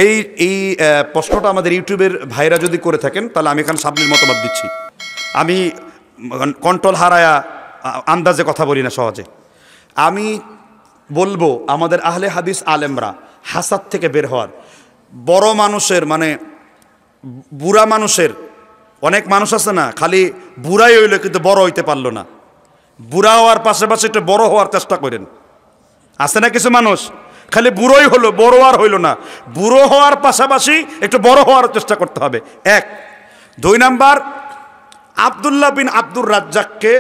এই এই প্রশ্নটা আমাদের ইউটিউবের ভাইরা যদি করে থাকেন তাহলে আমি এখানে সাবলীল মতামত দিচ্ছি। আমি কন্ট্রোল হারায়া আন্দাজে কথা বলি না সহজে। আমি বলবো আমাদের আহলে হাদিস আলেমরা হাসাদ থেকে বের হওয়ার, বড় মানুষের মানে বুড়া মানুষের, অনেক মানুষ আছে না খালি বুড়াই হইলো কিন্তু বড় হইতে পারলো না, বুড়া হওয়ার পাশাপাশি একটু বড় হওয়ার চেষ্টা করেন। আছে না কিছু মানুষ খালি বুড়োই হলো, বড় আর হইল না, বুড়ো হওয়ার পাশাপাশি একটু বড় হওয়ার চেষ্টা করতে হবে। এক। দুই নাম্বার, আব্দুল্লাহ বিন আব্দুর রাজ্জাককে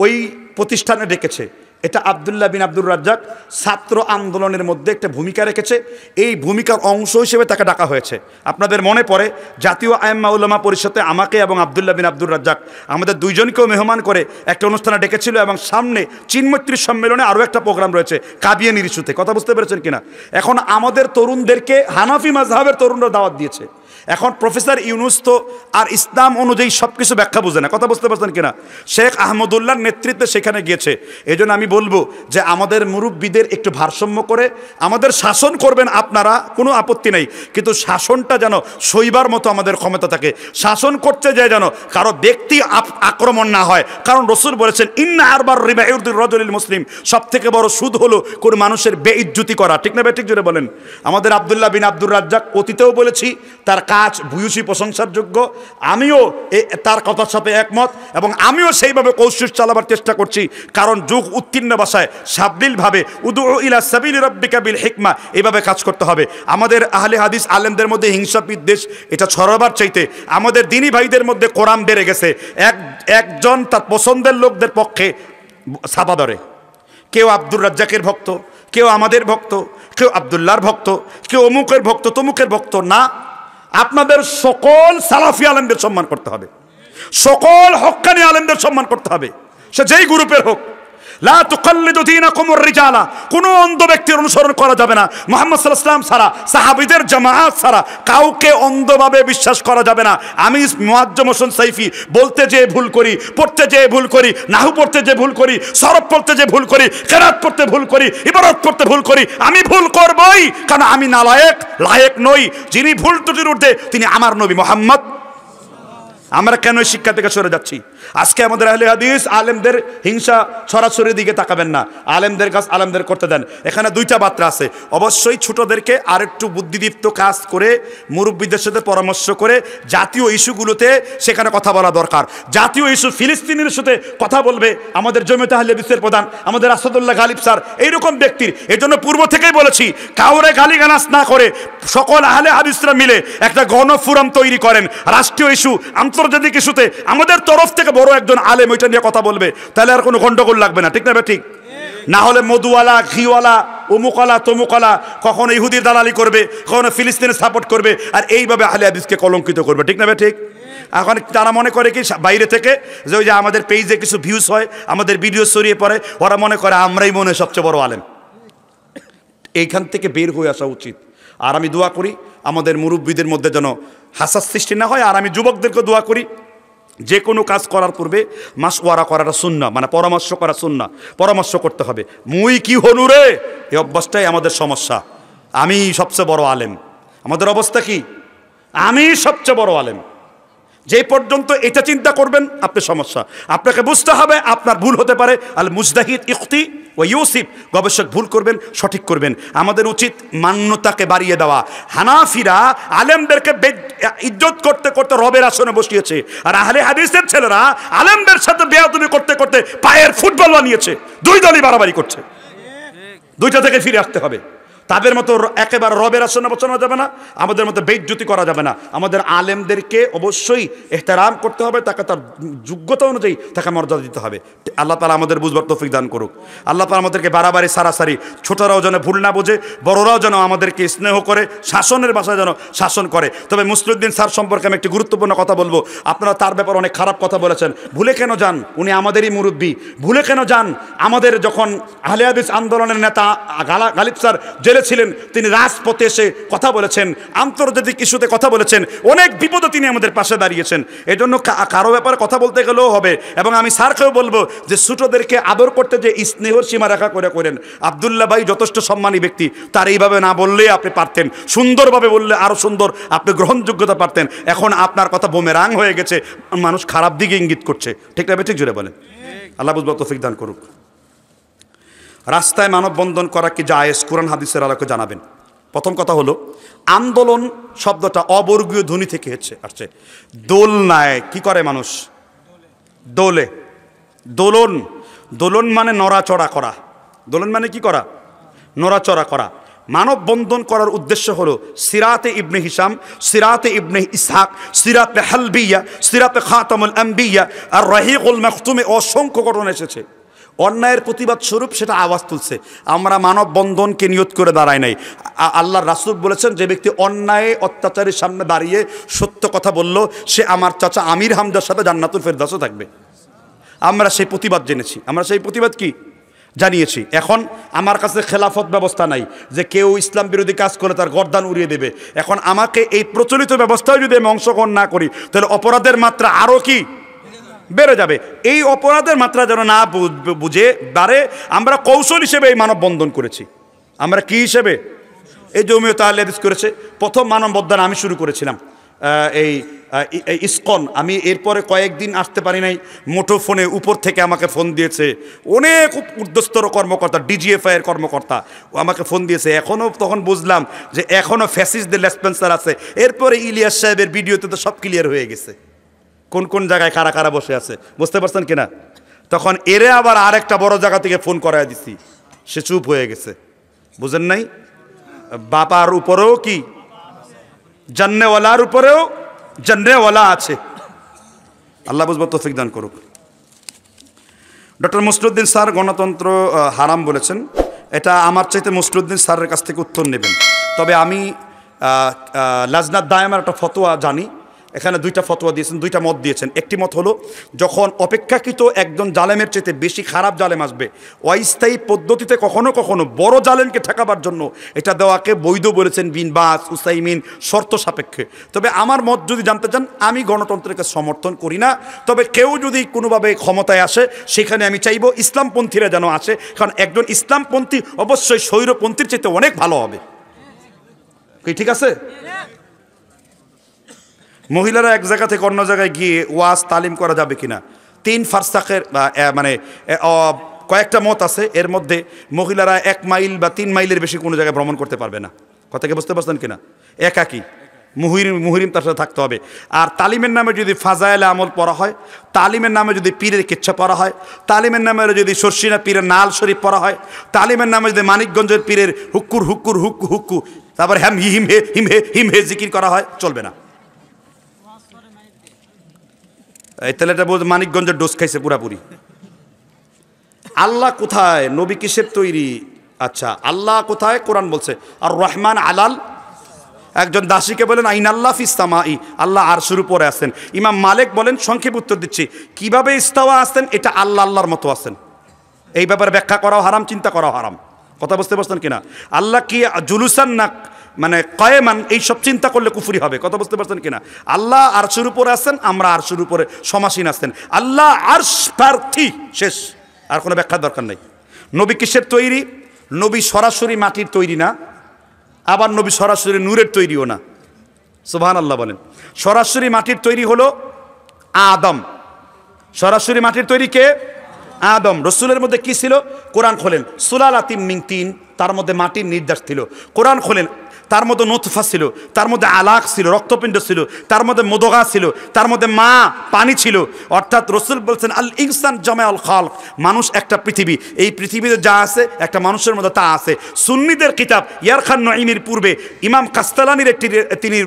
ওই প্রতিষ্ঠানে ডেকেছে। এটা আব্দুল্লাহ বিন আব্দুর রাজ্জাক ছাত্র আন্দোলনের মধ্যে একটা ভূমিকা রেখেছে, এই ভূমিকার অংশ হিসেবে তাকে ডাকা হয়েছে। আপনাদের মনে পড়ে জাতীয় আইম্মা উলামা পরিষদে আমাকে এবং আব্দুল্লাহ বিন আব্দুর রাজ্জাক আমাদের দুইজনকেও মেহমান করে একটা অনুষ্ঠানে ডেকেছিল, এবং সামনে চিন্মৈত্রী সম্মেলনে আরও একটা প্রোগ্রাম রয়েছে কাবিয়ানির ইস্যুতে। কথা বুঝতে পেরেছেন কিনা? এখন আমাদের তরুণদেরকে হানাফি মাযহাবের তরুণরা দাওয়াত দিয়েছে। এখন প্রফেসর ইউনুস তো আর ইসলাম অনুযায়ী সব কিছু ব্যাখ্যা বুঝে না। কথা বুঝতে পারছেন কিনা? শেখ আহমদুল্লাহর নেতৃত্বে সেখানে গিয়েছে। এই জন্য আমি বলবো যে আমাদের মুরব্বীদের একটু ভারসাম্য করে আমাদের শাসন করবেন আপনারা, কোনো আপত্তি নেই, কিন্তু শাসনটা যেন সইবার মতো আমাদের ক্ষমতা থাকে। শাসন করতে যায় যেন কারো ব্যক্তি আক্রমণ না হয়, কারণ রসুল বলেছেন ইন্না আরবার রিবা ইউরদুর রাজুলিল মুসলিম, সব থেকে বড় সুদ হলো কোনো মানুষের বেইজ্জতি করা। ঠিক না ঠিক জোরে বলেন। আমাদের আব্দুল্লাহ বিন আব্দুর রাজ্জাক অতীতেও বলেছি তার কাজ ভূয়সী প্রশংসার যোগ্য, আমিও তার কথার সাথে একমত, এবং আমিও সেইভাবে কৌশল চালাবার চেষ্টা করছি। কারণ যুগ উত্তীর্ণ ভাষায় সাবলীলভাবে উদু ইলা সাবিলি রাব্বিকা বিল হিকমা এইভাবে কাজ করতে হবে। আমাদের আহলে হাদিস আলেমদের মধ্যে হিংসা বিদ্বেষ এটা ছড়াবার চাইতে আমাদের দিনী ভাইদের মধ্যে কোরআন বেড়ে গেছে। একজন তার পছন্দের লোকদের পক্ষে ছাপা ধরে, কেউ আব্দুর রাজ্জাকের ভক্ত, কেউ আমাদের ভক্ত, কেউ আব্দুল্লাহর ভক্ত, কেউ অমুকের ভক্ত তমুকের ভক্ত। না, আপনাদের সকল সালাফি আলেমদের সম্মান করতে হবে, সকল হক্কানি আলেমদের সম্মান করতে হবে, সে যেই গ্রুপের হোক। লা তুকাল্লিদু দীনাকুমুর রিজালা, কোনো অন্ধ ব্যক্তির অনুসরণ করা যাবে না। মুহাম্মদ সাল্লাল্লাহু আলাইহি ওয়াসাল্লাম ছাড়া, সাহাবীদের জামাআত ছাড়া কাউকে অন্ধভাবে বিশ্বাস করা যাবে না। আমি মুআজ্জম হোসেন সাইফি বলতে যেয়ে ভুল করি, পড়তে যেয়ে ভুল করি, নাহু পড়তে যেয়ে ভুল করি, সরফ পড়তে যেয়ে ভুল করি, কিরাত পড়তে ভুল করি, ইবারত পড়তে ভুল করি। আমি ভুল করবই, কারণ আমি নালায়েক, লায়েক নই। যিনি ভুল ত্রুটির ঊর্ধ্বে তিনি আমার নবী মুহাম্মদ। আমরা কেন শিক্ষা থেকে সরে যাচ্ছি? আজকে আমাদের আহলে হাদিস আলেমদের হিংসা ছড়াছড়ির দিকে তাকাবেন না, আলেমদের কাজ আলেমদের করতে দেন। এখানে দুইটা বার্তা আছে। অবশ্যই ছোটদেরকে আরেকটু বুদ্ধিদীপ্ত কাজ করে মুরব্বীদের সাথে পরামর্শ করে জাতীয় ইস্যুগুলোতে সেখানে কথা বলা দরকার। জাতীয় ইস্যু ফিলিস্তিনের ইস্যুতে কথা বলবে আমাদের জমিয়তে আহলে হাদিসের প্রধান আমাদের আসাদুল্লাহ গালিব স্যার, এইরকম ব্যক্তির। এই জন্য পূর্ব থেকেই বলেছি কাউরে গালিগালাজ না করে সকল আহলে হাদিসরা মিলে একটা গণফোরাম তৈরি করেন। রাষ্ট্রীয় ইস্যু, আন্তর্জাতিক ইস্যুতে আমাদের তরফ থেকে বড় একজন আলেম ওইটা নিয়ে কথা বলবে, তাহলে আর কোনো গন্ডগোল লাগবে না। ঠিক না ঠিক? না হলে মধুওয়ালা, ঘিওয়ালা, অমুকলা তমুকলা কখনো ইহুদির দালালি করবে, কখনো ফিলিস্তিনের সাপোর্ট করবে, আর এইভাবে আহলে হাদিসকে কলঙ্কিত করবে। ঠিক না ঠিক? এখন তারা মনে করে কি বাইরে থেকে যে ওই যে আমাদের পেজে কিছু ভিউজ হয়, আমাদের ভিডিও ছড়িয়ে পড়ে, ওরা মনে করে আমরাই মনে হয় সবচেয়ে বড় আলেম। এইখান থেকে বের হয়ে আসা উচিত। আর আমি দোয়া করি আমাদের মুরব্বীদের মধ্যে যেন হাসাস সৃষ্টি না হয়। আর আমি যুবকদেরকে দোয়া করি যে কোনো কাজ করার পূর্বে মাসওয়ারা করাটা সুন্নাহ, মানে পরামর্শ করা সুন্নাহ, পরামর্শ করতে হবে। মুই কি হনু রে, এই অভ্যাসটাই আমাদের সমস্যা। আমি সবচেয়ে বড় আলেম, আমাদের অবস্থা কি? আমি সবচেয়ে বড় আলেম। যে পর্যন্ত এটা চিন্তা করবেন আপনি সমস্যা। আপনাকে বুঝতে হবে আপনার ভুল হতে পারে। আল মুজতাহিদ ইখতি ওয়া ইউসিব, গবেষক ভুল করবেন, সঠিক করবেন। আমাদের উচিত মান্যতাকে বাড়িয়ে দেওয়া। হানাফিরা আলেমদেরকে ইজ্জত করতে করতে রবের আসনে বসিয়েছে, আর আহলে হাদিসের ছেলেরা আলেমদের সাথে বেয়াদবি করতে করতে পায়ের ফুটবল বানিয়েছে। দুই দলই বাড়াবাড়ি করছে। দুইটা থেকে ফিরে আসতে হবে। তাদের মতো একেবারে রবের আসনে বসানো যাবে না, আমাদের মতো বেইজ্জতি করা যাবে না। আমাদের আলেমদেরকে অবশ্যই ইহতিরাম করতে হবে, তাকে তার যোগ্যতা অনুযায়ী তাকে মর্যাদা দিতে হবে। আল্লাহ তাআলা আমাদের বুঝবার তৌফিক দান করুক। আল্লাহ তাআলা আমাদেরকে বাড়াবাড়ি সারাসারি, ছোটরাও যেন ভুল না বোঝে, বড়রাও যেন আমাদেরকে স্নেহ করে, শাসনের ভাষায় যেন শাসন করে। তবে মুসলিউদ্দিন স্যার সম্পর্কে আমি একটি গুরুত্বপূর্ণ কথা বলবো। আপনারা তার ব্যাপারে অনেক খারাপ কথা বলেছেন। ভুলে কেন যান? উনি আমাদেরই মুরব্বী। ভুলে কেন যান? আমাদের যখন আহলে হাদিস আন্দোলনের নেতা গালিব স্যার যে জেলে ছিলেন, তিনি রাজপথে এসে কথা বলেছেন, আন্তর্জাতিক ইস্যুতে কথা বলেছেন, অনেক বিপদে তিনি আমাদের পাশে দাঁড়িয়েছেন। এই জন্য কারো ব্যাপারে কথা বলতে গেলেও হবে। এবং আমি স্যারকেও বলবো যে ছোটদেরকে আদর করতে যে স্নেহর সীমারেখা করেন। আব্দুল্লাহ ভাই যথেষ্ট সম্মানী ব্যক্তি, তার এইভাবে না বললেই আপনি পারতেন, সুন্দরভাবে বললে আরও সুন্দর আপনি গ্রহণযোগ্যতা পারতেন। এখন আপনার কথা বুমেরাং হয়ে গেছে, মানুষ খারাপ দিকে ইঙ্গিত করছে। ঠিক না? ঠিক জুড়ে বলেন। আল্লাহ বুঝবার তৌফিক দান করুক। রাস্তায় মানববন্ধন করা কি জায়েজ? কোরআন হাদিসের আলোকে জানাবেন। প্রথম কথা হলো, আন্দোলন শব্দটা অবর্গীয় ধ্বনি থেকে আসছে। দোলনায় কি করে মানুষ? দোলে। দোলন মানে নড়াচড়া করা। দোলন মানে কি করা? নড়াচড়া করা। মানববন্ধন করার উদ্দেশ্য হলো সিরাতে ইবনে হিশাম, সিরাতে ইবনে ইসহাক, সিরাতে হালবিয়া, সিরাতে খাতামুল আম্বিয়া আর রাহিকুল মাখতুমে অসংখ্য ঘটনা এসেছে। অন্যায়ের প্রতিবাদ স্বরূপ সেটা আওয়াজ তুলছে। আমরা মানববন্ধনকে নিয়ত করে দাঁড়াই নাই। আল্লাহর রাসূল বলেছেন, যে ব্যক্তি অন্যায় অত্যাচারের সামনে দাঁড়িয়ে সত্য কথা বলল, সে আমার চাচা আমির হামজার সাথে জান্নাতুল ফেরদাউসে থাকবে। আমরা সেই প্রতিবাদ জেনেছি, আমরা সেই প্রতিবাদ কি জানিয়েছি। এখন আমার কাছে খেলাফত ব্যবস্থা নাই যে কেউ ইসলাম বিরোধী কাজ করে তার গর্দান উড়িয়ে দেবে। এখন আমাকে এই প্রচলিত ব্যবস্থায় যদি আমি অংশগ্রহণ না করি, তাহলে অপরাধের মাত্রা আরও কি বেড়ে যাবে। এই অপরাধের মাত্রা যেন না বুঝে বাড়ে, আমরা কৌশল হিসেবে এই মানববন্ধন করেছি। আমরা কি হিসেবে? এই জমিয়ত আহলে হাদিস করেছে। প্রথম মানববন্ধন আমি শুরু করেছিলাম এই ইসকন। আমি এরপরে কয়েকদিন আসতে পারি নাই, মুঠোফোনে উপর থেকে আমাকে ফোন দিয়েছে অনেক ঊর্ধ্বস্তর কর্মকর্তা, ডিজিএফআই এর কর্মকর্তা আমাকে ফোন দিয়েছে। এখনও তখন বুঝলাম যে এখনও ফ্যাসিস্টদের লেসপেন্সার আছে। এরপরে ইলিয়াস সাহেবের ভিডিওতে তো সব ক্লিয়ার হয়ে গেছে, কোন কোন জায়গায় কারা কারা বসে আছে, বুঝতে পারছেন কিনা? তখন এরে আবার আরেকটা বড় জায়গা থেকে ফোন করায় দিছি, সে চুপ হয়ে গেছে। বুঝেন নাই? বাবার উপরেও কি জান্নেওয়ালার উপরেও জান্নেওয়ালা আছে। আল্লাহ বুঝবার তৌফিক দান করুক। ডক্টর মুসলিউদ্দিন স্যার গণতন্ত্র হারাম বলেছেন। এটা আমার চাইতে মুসলিউদ্দিন স্যারের কাছ থেকে উত্তর নেবেন। তবে আমি লাজনাত দায়েমার একটা ফতোয়া জানি, এখানে দুইটা ফতোয়া দিয়েছেন, দুইটা মত দিয়েছেন। একটি মত হলো, যখন অপেক্ষাকৃত একজন জালেমের চাইতে বেশি খারাপ জালেম আসবে, অস্থায়ী পদ্ধতিতে কখনো কখনো বড় জালেমকে ঠেকাবার জন্য এটা দেওয়াকে বৈধ বলেছেন বিন বাস, উসাইমিন, শর্ত সাপেক্ষে। তবে আমার মত যদি জানতে চান, আমি গণতন্ত্রকে সমর্থন করি না। তবে কেউ যদি কোনোভাবে ক্ষমতায় আসে, সেখানে আমি চাইব ইসলামপন্থীরা যেন আসে, কারণ একজন ইসলামপন্থী অবশ্যই স্বৈরপন্থীর চাইতে অনেক ভালো হবে। ঠিক আছে? মহিলারা এক জায়গা থেকে অন্য জায়গায় গিয়ে ওয়াজ তালিম করা যাবে কিনা? 3 ফারসাখের মানে কয়েকটা মত আছে। এর মধ্যে মহিলারা 1 মাইল বা 3 মাইলের বেশি কোনো জায়গায় ভ্রমণ করতে পারবে না। কথাকে বুঝতে পারছেন কিনা? একাকি মুহরিম তার সাথে থাকতে হবে। আর তালিমের নামে যদি ফাজাইলে আমল পড়া হয়, তালিমের নামে যদি পীরের কিচ্ছা পড়া হয়, তালিমের নামে যদি শর্ষিনা পীরের নাল শরীফ পড়া হয়, তালিমের নামে যদি মানিকগঞ্জের পীরের হুক্কুর হুক্কুর হুক্কু হুক্কু, তারপর হ্যাম হিম হে হিম হে হিম হে জিকির করা হয়, চলবে না। এই তেলেটা বলতে মানিকগঞ্জের ডোজ খাইছে পুরাপুরি। আল্লাহ কোথায়? নবী কিসের তৈরি? আচ্ছা, আল্লাহ কোথায়? কোরআন বলছে আর রহমান আলাল। একজন দাসীকে বলেন আইন আল্লাহ ফিস্তামাই, আল্লাহ আরশের উপরে আছেন। ইমাম মালিক বলেন, সংক্ষেপ উত্তর দিচ্ছি, কিভাবে ইস্তাওয়া আছেন এটা আল্লাহর মতো আছেন। এই ব্যাপারে ব্যাখ্যা করাও হারাম, চিন্তা করাও হারাম। কথা বুঝতে পারছেন কিনা? আল্লাহ কি জুলুসান না মানে কয়েমান, এইসব চিন্তা করলে কুফরি হবে। কথা বুঝতে পারছেন কিনা? আল্লাহ আরশের উপরে আছেন, আমরা আরশের উপরে সমাসীন আছেন। আল্লাহ আরশ প্রার্থী, শেষ, আর কোনো ব্যাখ্যার দরকার নেই। নবী কিসের তৈরি? নবী সরাসরি মাটির তৈরি না, আবার নবী সরাসরি নূরের তৈরিও না। সুবহানাল্লাহ বলেন। সরাসরি মাটির তৈরি হলো আদম। সরাসরি মাটির তৈরি কে? আদম। রসুলের মধ্যে কি ছিল? কোরআন খোলেন, সুলালাতিম মিন তিন, তার মধ্যে মাটির নির্যাস ছিল। কোরআন খোলেন, তার মধ্যে নুতফা ছিল, তার মধ্যে আলাক ছিল, রক্তপিণ্ড ছিল, তার মধ্যে মুদগা ছিল, তার মধ্যে মা পানি ছিল। অর্থাৎ রসুল বলছেন আল ইনসান জামাউল খালক, মানুষ একটা পৃথিবী, এই পৃথিবীতে যা আছে একটা মানুষের মধ্যে তা আছে। সুন্নিদের কিতাব ইয়ারখান নঈমির পূর্বে ইমাম কাস্তালানির একটি তিনি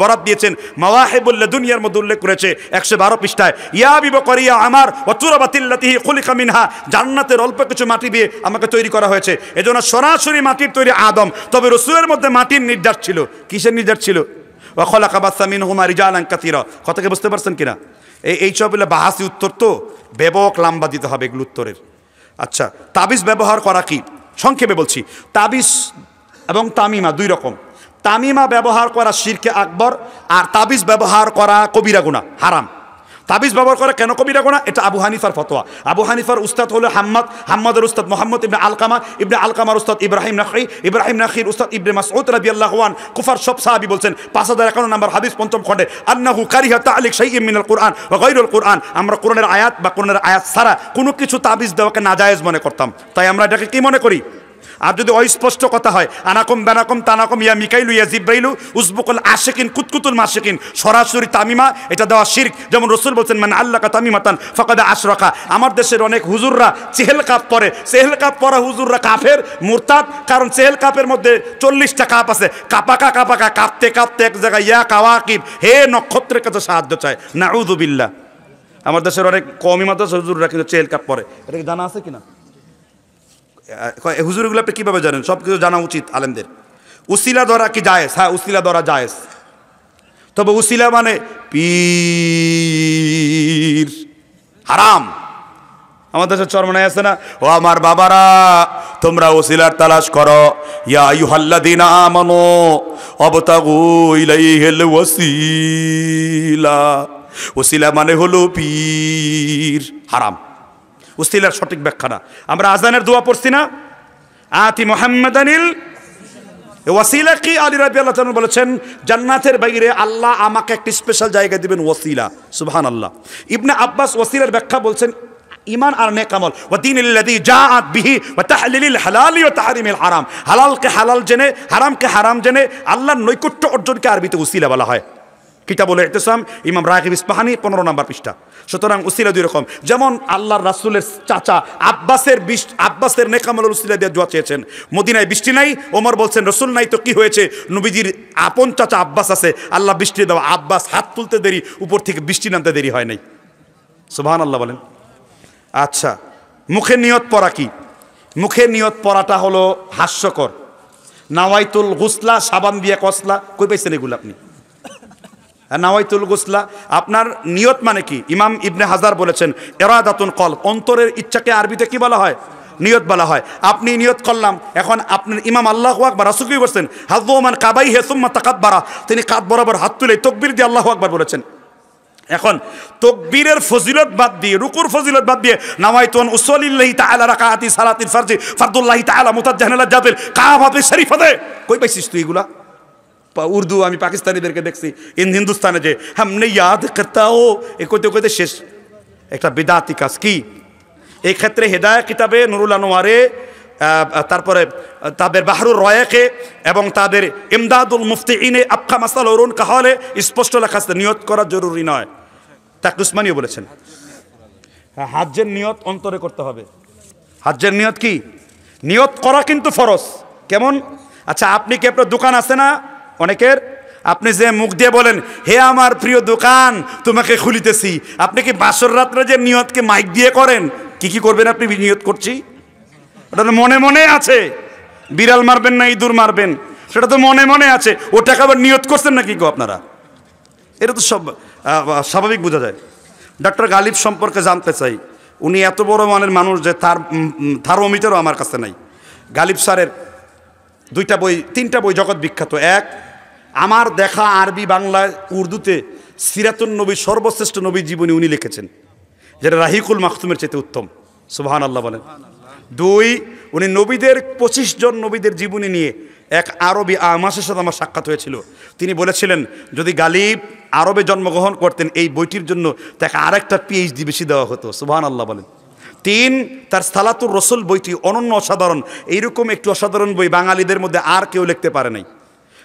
বরাত দিয়েছেন, মাওয়াহিবুল লাদুনিয়ার মধ্যে উল্লেখ করেছে 112 পৃষ্ঠায়, ইয়া বিবকরিয়া আমার ওয়া তুরাবাতিল্লাতিহি খুলিকা মিনহা, জান্নাতের অল্প কিছু মাটি দিয়ে আমাকে তৈরি করা হয়েছে। এজন্য সরাসরি মাটির তৈরি আদম। তবে রসুলের মধ্যে মাটির নির্যাস ছিল। কিসের নির্যাস ছিল? ওয়া খালাকা বাসা মিনহুমা রিজালান কাসীরা। কথাকে বুঝতে পারছেন কিনা? এইসব হলে বাহাসি উত্তর, তো ব্যাপক লম্বা দিতে হবে এগুলো উত্তরের। আচ্ছা, তাবিজ ব্যবহার করা কি? সংক্ষেপে বলছি, তাবিজ এবং তামিমা দুই রকম। তামিমা ব্যবহার করা শিরকে আকবর, আর তাবিজ ব্যবহার করা কবিরা গুনাহ, হারাম। তাবিজ ব্যবহার করা কেন কবিরা গুনাহ? এটা আবু হানিফার ফতোয়া। আবু হানিফার উস্তাদ হলো হাম্মাদের উস্তাদ মুহাম্মদ ইবনে আলকামার উস্তাদ ইব্রাহিম নাখীর উস্তাদ ইবনে মাসউদ রাদিয়াল্লাহু আনহু, কুফার সব সাহাবী বলছেন 5051 নম্বর হাদিস 5ম খণ্ডে, আন্নাহু কারিহা তা'লিক শাইইন মিনাল কুরআন ওয়া গায়রুল কুরআন। আমরা কোরআনের আয়াত বা কোরআনের আয়াত ছাড়া কোনো কিছু তাবিজ দেওয়াকে নাজায়েজ মনে করতাম। তাই আমরা এটাকে কি মনে করি? আর যদি অস্পষ্ট কথা হয়, আনাকুম বানাকুম তানাকুম ইয়া মিকাইলু ইয়া জিব্রাইলু উসবুকুল আশিকিন কুতকুতুল মাশিকিন, সরাসরি তামিমা এটা দেওয়া শিরক। যেমন রাসূল বলেন মান আল্লাকা তামিমাতান ফাকাদ আশরাকা। আমার দেশের অনেক হুজুররা চেহেল কাপ পরে, চেহেল কাপ পরা হুজুররা কাফের, মুরতাদ। কারণ চেহেল কাপের মধ্যে 40টা কাপ আছে, কাপাকা কাঁপতে কাঁপতে এক জায়গায় ইয়া কাওয়াকিব, হে নক্ষত্রের কাছে সাহায্য চায়। নাউযু বিল্লাহ। আমার দেশের অনেক কওমি মাদ্রাসা হুজুররা কিন্তু চেহেল কাপ পরে, এটা কি জানা আছে কিনা? হুজুরগুলো আপনি কীভাবে জানেন? সব কিছু জানা উচিত আলেমদের। উসিলা ধরা কি জায়েজ? হ্যাঁ, উসিলা ধরা জায়েজ। তবে উসিলা মানে পীর, হারাম। আমাদের দেশের চরমনায় আছে না, ও আমার বাবারা তোমরা উসিলার তালাশ করো, ইয়া আইয়ুহাল্লাযীনা আমানু আবতাগু ইলাইহিল ওয়াসিলা। উসিলা মানে হলো পীর, হারাম। উসিলার সঠিক ব্যাখ্যা না। আমরা আজানের দোয়া পড়ছি না, আতি মুহাম্মাদানিল ওয়াসিলা। কি আলী রাদিয়াল্লাহু তাআলা বলেছেন, জান্নাতের বাইরে আল্লাহ আমাকে একটি স্পেশাল জায়গা দিবেন, ওয়াসিলা। সুবহানাল্লাহ। ইবনে আব্বাস ওয়াসিলার ব্যাখ্যা বলছেন, ঈমান আর নেক আমল, ওয়া দীনিল্লাযী জাআত বিহি ওয়া তাহলিলিল হালালি ওয়া তাহরিমিল হারাম। হালালকে হালাল জেনে, হারামকে হারাম জেনে আল্লাহর নৈকট্য অর্জনকে আরবিতে উসিলা বলা হয়। কিতাবুল ইতিসাম, ইমাম রাগিব ইসফাহানি, 15 নম্বর পৃষ্ঠা। সুতরাং উসিলা দুই রকম। যেমন আল্লাহর রাসূলের চাচা আব্বাসের নেক আমলের উসিলা দিয়ে দোয়া চেয়েছেন। মদিনায় বৃষ্টি নাই, ওমর বলছেন রসুল নাই তো কি হয়েছে, নবীজির আপন চাচা আব্বাস আছে, আল্লাহ বৃষ্টি দাও। আব্বাস হাত তুলতে দেরি, উপর থেকে বৃষ্টি নামতে দেরি হয় নাই। সুবহানাল্লাহ বলেন। আচ্ছা, মুখে নিয়ত পড়া কি? মুখে নিয়ত পড়াটা হলো হাস্যকর। নাওয়াইতুল গুসলা, সাবান দিয়ে কসলা, কই পাইছেন এগুলো আপনি? নাওয়াইতুল গুসলা, আপনার নিয়ত মানে কি? ইমাম ইবনে হাজার বলেছেন ইরাদাতুন কলব, অন্তরের ইচ্ছাকে আরবিতে কি বলা হয়? নিয়ত বলা হয়। আপনি নিয়ত করলাম, এখন আপনি ইমাম আল্লাহু আকবার, রাসূল কি বলেছেন, হাযু মান কাবাইহি সুম্মা তাকাব্বারা, তিনি কাঁধ বরাবর হাত তুলে তাকবীর দিয়ে আল্লাহু আকবার বলেছেন। এখন তাকবীরের ফজিলত বাদ দিয়ে, রুকুর ফজিলত বাদ দিয়ে, নাওয়াইতু আন উসাল্লিল্লাহি তাআলা রাকাআতি সালাতিল ফারদুল্লাহি তাআলা মুতাজ্জাহান ইলা জাবিল কাবাতে শরীফাতে, কই পাইছিস তুই এগুলা? উর্দু আমি পাকিস্তানিদেরকে দেখছি হিন্দুস্তানে, যে হামনে ইয়াদ করতা হো, এ কইতে কইতে শেষ। একটা বিদাতি কাজ। কি? এই ক্ষেত্রে হেদায়া কিতাবে নুরুল আনোয়ারে, তারপরে তাদের বাহরুর রয়াকে এবং তাদের ইমদাদুল মুফতিইনে আবকা মাসাল অরুন কাহলে স্পষ্ট লেখা আছে নিয়ত করা জরুরি নয়। তাক উসমানীও বলেছেন হাজ্জের নিয়ত অন্তরে করতে হবে। হাজ্জের নিয়ত কি? নিয়ত করা কিন্তু ফরজ। কেমন? আচ্ছা, আপনি কি, আপনার দোকান আছে না অনেকের, আপনি যে মুখ দিয়ে বলেন হে আমার প্রিয় দোকান তোমাকে খুলিতেছি, আপনি কি বাসর রাত্রে যে নিয়তকে মাইক দিয়ে করেন? কি করবেন আপনি? নিয়ত করছি, ওটা তো মনে মনে আছে। বিড়াল মারবেন না ইঁদুর মারবেন, সেটা তো মনে মনে আছে। ওটাকে আবার নিয়ত করছেন না কি গো আপনারা? এটা তো সব স্বাভাবিক বোঝা যায়। ডক্টর গালিব সম্পর্কে জানতে চাই, উনি এত বড় মানের মানুষ যে তার থার্মোমিটারও আমার কাছে নাই। গালিব স্যারের 2টা বই 3টা বই জগৎ বিখ্যাত। এক, আমার দেখা আরবি বাংলায় উর্দুতে সিরাতুন নবী, সর্বশ্রেষ্ঠ নবী জীবনী উনি লিখেছেন, যেটা রাহিকুল মাখতুমের চেয়ে উত্তম। সুবহানাল্লাহ বলেন। 2, উনি নবীদের 25 জন নবীদের জীবনী নিয়ে এক আরবি আমাসের সাথে আমার সাক্ষাৎ হয়েছিল। তিনি বলেছিলেন যদি গালিব আরবে জন্মগ্রহণ করতেন এই বইটির জন্য তাকে আরেকটা PhD বেশি দেওয়া হতো। সুবহানাল্লাহ বলেন। 3, তার সালাতুর রসুল বইটি অনন্য, অসাধারণ। এইরকম একটু অসাধারণ বই বাঙালিদের মধ্যে আর কেউ লিখতে পারে নাই।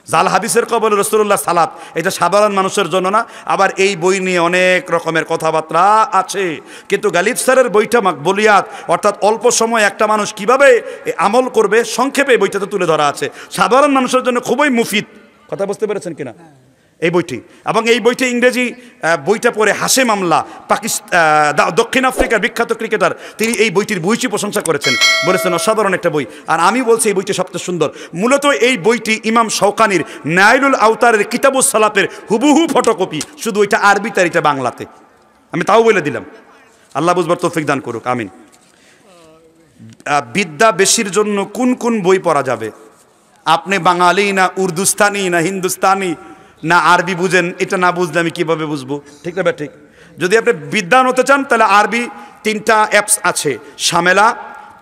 জাল হাদিসের কবলে রসুল্লাহ সালাত, এটা সাধারণ মানুষের জন্য না। আবার এই বই নিয়ে অনেক রকমের কথাবার্তা আছে, কিন্তু গালিব স্যারের বইটা মাকবুলিয়াত, অর্থাৎ অল্প সময় একটা মানুষ কিভাবে আমল করবে সংক্ষেপে বইটাতে তুলে ধরা আছে। সাধারণ মানুষের জন্য খুবই মুফিদ। কথা বুঝতে পেরেছেন কিনা এই বইটি? এবং এই বইটি ইংরেজি বইটা পড়ে হাশেম আমলা, দক্ষিণ আফ্রিকার বিখ্যাত ক্রিকেটার, তিনি এই বইটির বইটি প্রশংসা করেছেন, বলেছেন অসাধারণ একটা বই। আর আমি বলছি এই বইটি সবচেয়ে সুন্দর। মূলত এই বইটি ইমাম শওকানির নাইলুল আওতারের কিতাবুস সালাতের হুবহু ফটোকপি, শুধু ওইটা আরবিতে আর এটা বাংলাতে। আমি তাও বলে দিলাম, আল্লাহ বুঝবার তৌফিক দান করুক, আমিন। বিদ্যা বেশির জন্য কোন কোন বই পড়া যাবে? আপনি বাঙালি না উর্দুস্তানি না হিন্দুস্তানি না আরবি বুঝেন, এটা না বুঝলে আমি কিভাবে বুঝবো? ঠিক না? ঠিক। যদি আপনি বিদ্বান হতে চান তাহলে আরবি 3টা অ্যাপস আছে, শামেলা,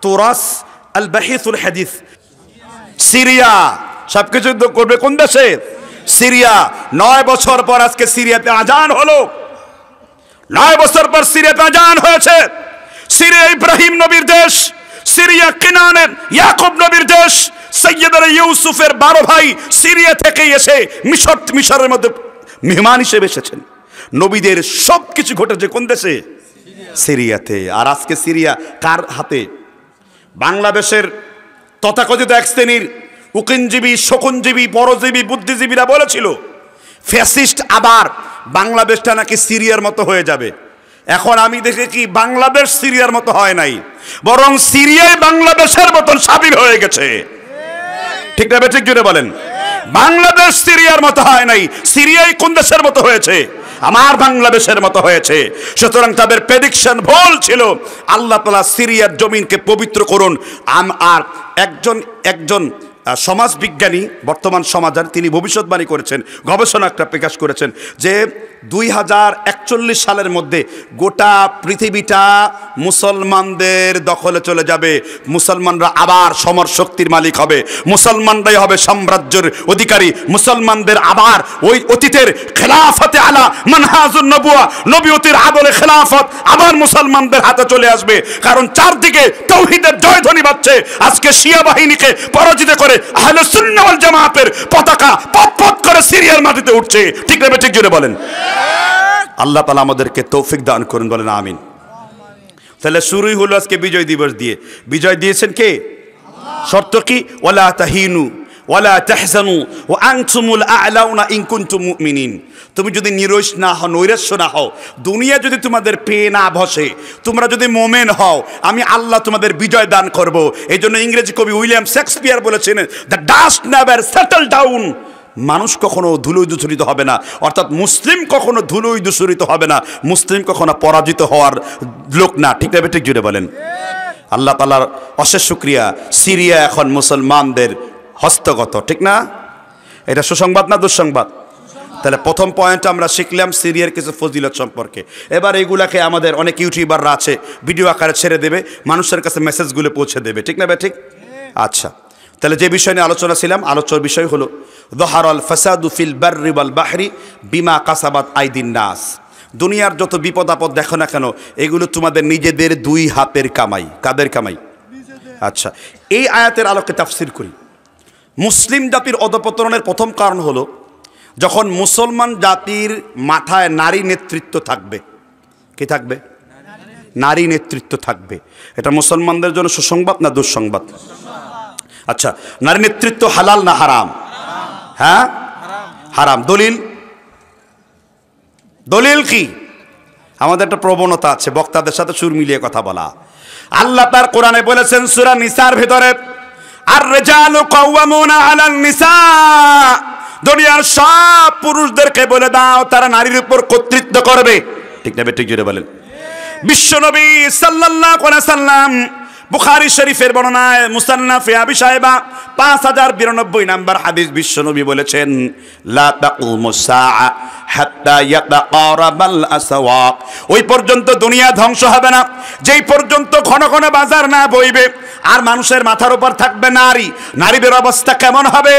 তোরাস, আল বাহিসুল হাদিস। সিরিয়া সবকিছু করবে কোন দেশে? সিরিয়া। 9 বছর পর আজকে সিরিয়াতে আজান হলো। 9 বছর পর সিরিয়াতে আজান হয়েছে। সিরিয়া ইব্রাহিম নবীর দেশ, সিরিয়া কিনানের ইয়াকুব নবীর দেশ। সৈয়দনা ইউসুফের 12 ভাই সিরিয়া থেকে এসে মিশরের মধ্যে মেহমান হিসেবে এসেছেন। নবীদের সব কিছু ঘটেছে কোন দেশে? সিরিয়াতে। আর আজকে সিরিয়া কার হাতে? বাংলাদেশের তথাকথিত এক শ্রেণীর উকিনজীবী, শকুনজীবী, পরজীবী, বুদ্ধিজীবীরা বলেছিল ফ্যাসিস্ট আবার বাংলাদেশটা নাকি সিরিয়ার মতো হয়ে যাবে। এখন আমি দেখেছি বাংলাদেশ সিরিয়ার মতো হয় নাই, বরং সিরিয়ায় বাংলাদেশের মতন স্বাধীন হয়ে গেছে। ঠিক না? ঠিক জুড়ে বলেন। বাংলাদেশ সিরিয়ার মতো হয় নাই, সিরিয়ায় কোন দেশের মতো হয়েছে? আমার বাংলাদেশের মতো হয়েছে। সুতরাং তাদের প্রেডিকশন ভুল ছিল। আল্লাহ তাআলা সিরিয়ার জমিনকে পবিত্র করুন। আর একজন সমাজবিজ্ঞানী, বর্তমান সমাজের, তিনি ভবিষ্যৎবাণী করেছেন, গবেষণা একটা প্রকাশ করেছেন যে 2041 সালের মধ্যে গোটা পৃথিবীটা মুসলমানদের দখলে চলে যাবে। মুসলমানরা আবার সমর শক্তির মালিক হবে, মুসলমানরাই হবে সাম্রাজ্যের অধিকারী। মুসলমানদের আবার ওই অতীতের খেলাফতে আলা মানহাজুন নবুয়া, নবুয়তের আদলে খেলাফত আবার মুসলমানদের হাতে চলে আসবে। কারণ চারদিকে তাওহীদের জয়ধ্বনি বাজছে। আজকে শিয়া বাহিনীকে পরাজিত করে আহলে সুন্নাহ ওয়াল জামাতের পতাকা পথ করে সিরিয়ার মাটিতে উঠছে। ঠিক না? ঠিক জোরে বলেন। আল্লাহ তাআলা আমাদেরকে তৌফিক দান করুন, বলেন আমিন। তাহলে শুরুই হলো আজকে বিজয় দিবস দিয়ে। বিজয় দিয়েছেন কে? শর্ত কি? ওয়ালা তাহিনু ওয়ালা তাহজানু ওয়া আনতুমুল আ'লাউনা ইন কুনতুম মুমিনিন। তুমি যদি নিরৈশ না হও, নৈরাশ্য না হও, দুনিয়া যদি তোমাদের পেয়ে না বসে, তোমরা যদি মোমেন হও, আমি আল্লাহ তোমাদের বিজয় দান করব। এই জন্য ইংরেজি কবি উইলিয়াম শেক্সপিয়ার বলেছেন, the dust never settle down. মানুষ কখনো ধুলোয় দূষিত হবে না, অর্থাৎ মুসলিম কখনো ধুলোয় দূষিত হবে না। মুসলিম কখনো পরাজিত হওয়ার লোক না। ঠিক না? ঠিক জুড়ে বলেন। আল্লাহ তাআলার অশেষ শুকরিয়া, সিরিয়া এখন মুসলমানদের হস্তগত। ঠিক না? এটা সুসংবাদ না দুঃসংবাদ? তাহলে প্রথম পয়েন্ট আমরা শিখলাম সিরিয়ার কিছু ফজিলত সম্পর্কে। এবার এইগুলাকে আমাদের অনেক ইউটিউবাররা আছে, ভিডিও আকারে ছেড়ে দেবে, মানুষের কাছে মেসেজগুলো পৌঁছে দেবে। ঠিক না? ঠিক। আচ্ছা, তাহলে যে বিষয় নিয়ে আলোচনা ছিলাম, আলোচনার বিষয় হলো যহারাল ফাসাদু ফিল বাররি ওয়াল বাহরি বিমা কাসাবাত আইদিন নাস। দুনিয়ার যত বিপদ আপদ দেখো না কেন, এগুলো তোমাদের নিজেদের 2 হাতের কামাই। কাদের কামাই? আচ্ছা, এই আয়াতের আলোকে তাফসীর করি। মুসলিম জাতির অধপতনের প্রথম কারণ হলো যখন মুসলমান জাতির মাথায় নারী নেতৃত্ব থাকবে। কি থাকবে? নারী নেতৃত্ব থাকবে। এটা মুসলমানদের জন্য সুসংবাদ না দুঃসংবাদ? আচ্ছা, নারী নেতৃত্ব হালাল না হারাম? হ্যাঁ, হারাম। দলিল? দলিল কি? আমাদের একটা প্রবণতা আছে বক্তাদের সাথে সুর মিলিয়ে কথা বলা। আল্লাহ তার কোরআনে বলেছেন সূরা নিসার ভিতরে, আর রিজালু কাওয়ামুনা আলান নিসা। দুনিয়ার সব পুরুষদেরকে বলে দাও তারা নারীর উপর কর্তৃত্ব করবে। ঠিক না? ঠিক জোরে বলেন। বিশ্বনবী সাল্লাল্লাহু আলাইহি সাল্লাম বুখারী শরীফের বর্ণনায় মুসান্নাফে আবি সাহেবা 5092 নাম্বার হাদিস, বিশ্বনবী বলেছেন লা তাকুমুস সাআ হাত্তা ইয়াতাকারাবাল আসওয়াক। ওই পর্যন্ত দুনিয়া ধ্বংস হবে না যেই পর্যন্ত ঘন ঘন বাজার না বইবে আর মানুষের মাথার উপর থাকবে নারী। নারীদের অবস্থা কেমন হবে?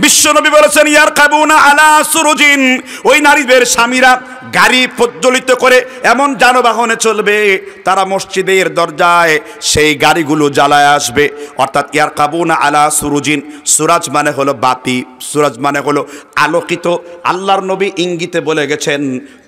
বিশ্বনবী বলেছেন ইয়ারকাবুনা আলা সুরুজিন। ওই নারীদের স্বামীরা গাড়ি প্রজ্বলিত করে এমন যানবাহনে চলবে, তারা মসজিদের দরজায় সেই গাড়িগুলো জ্বালায় আসবে। অর্থাৎ ইয়ারকাবুনা আলা সুরুজিন, সুরাজ মানে হলো বাতি, সুরাজ মানে হলো আলোকিত। আল্লাহর নবী ইঙ্গিতে বলে গেছেন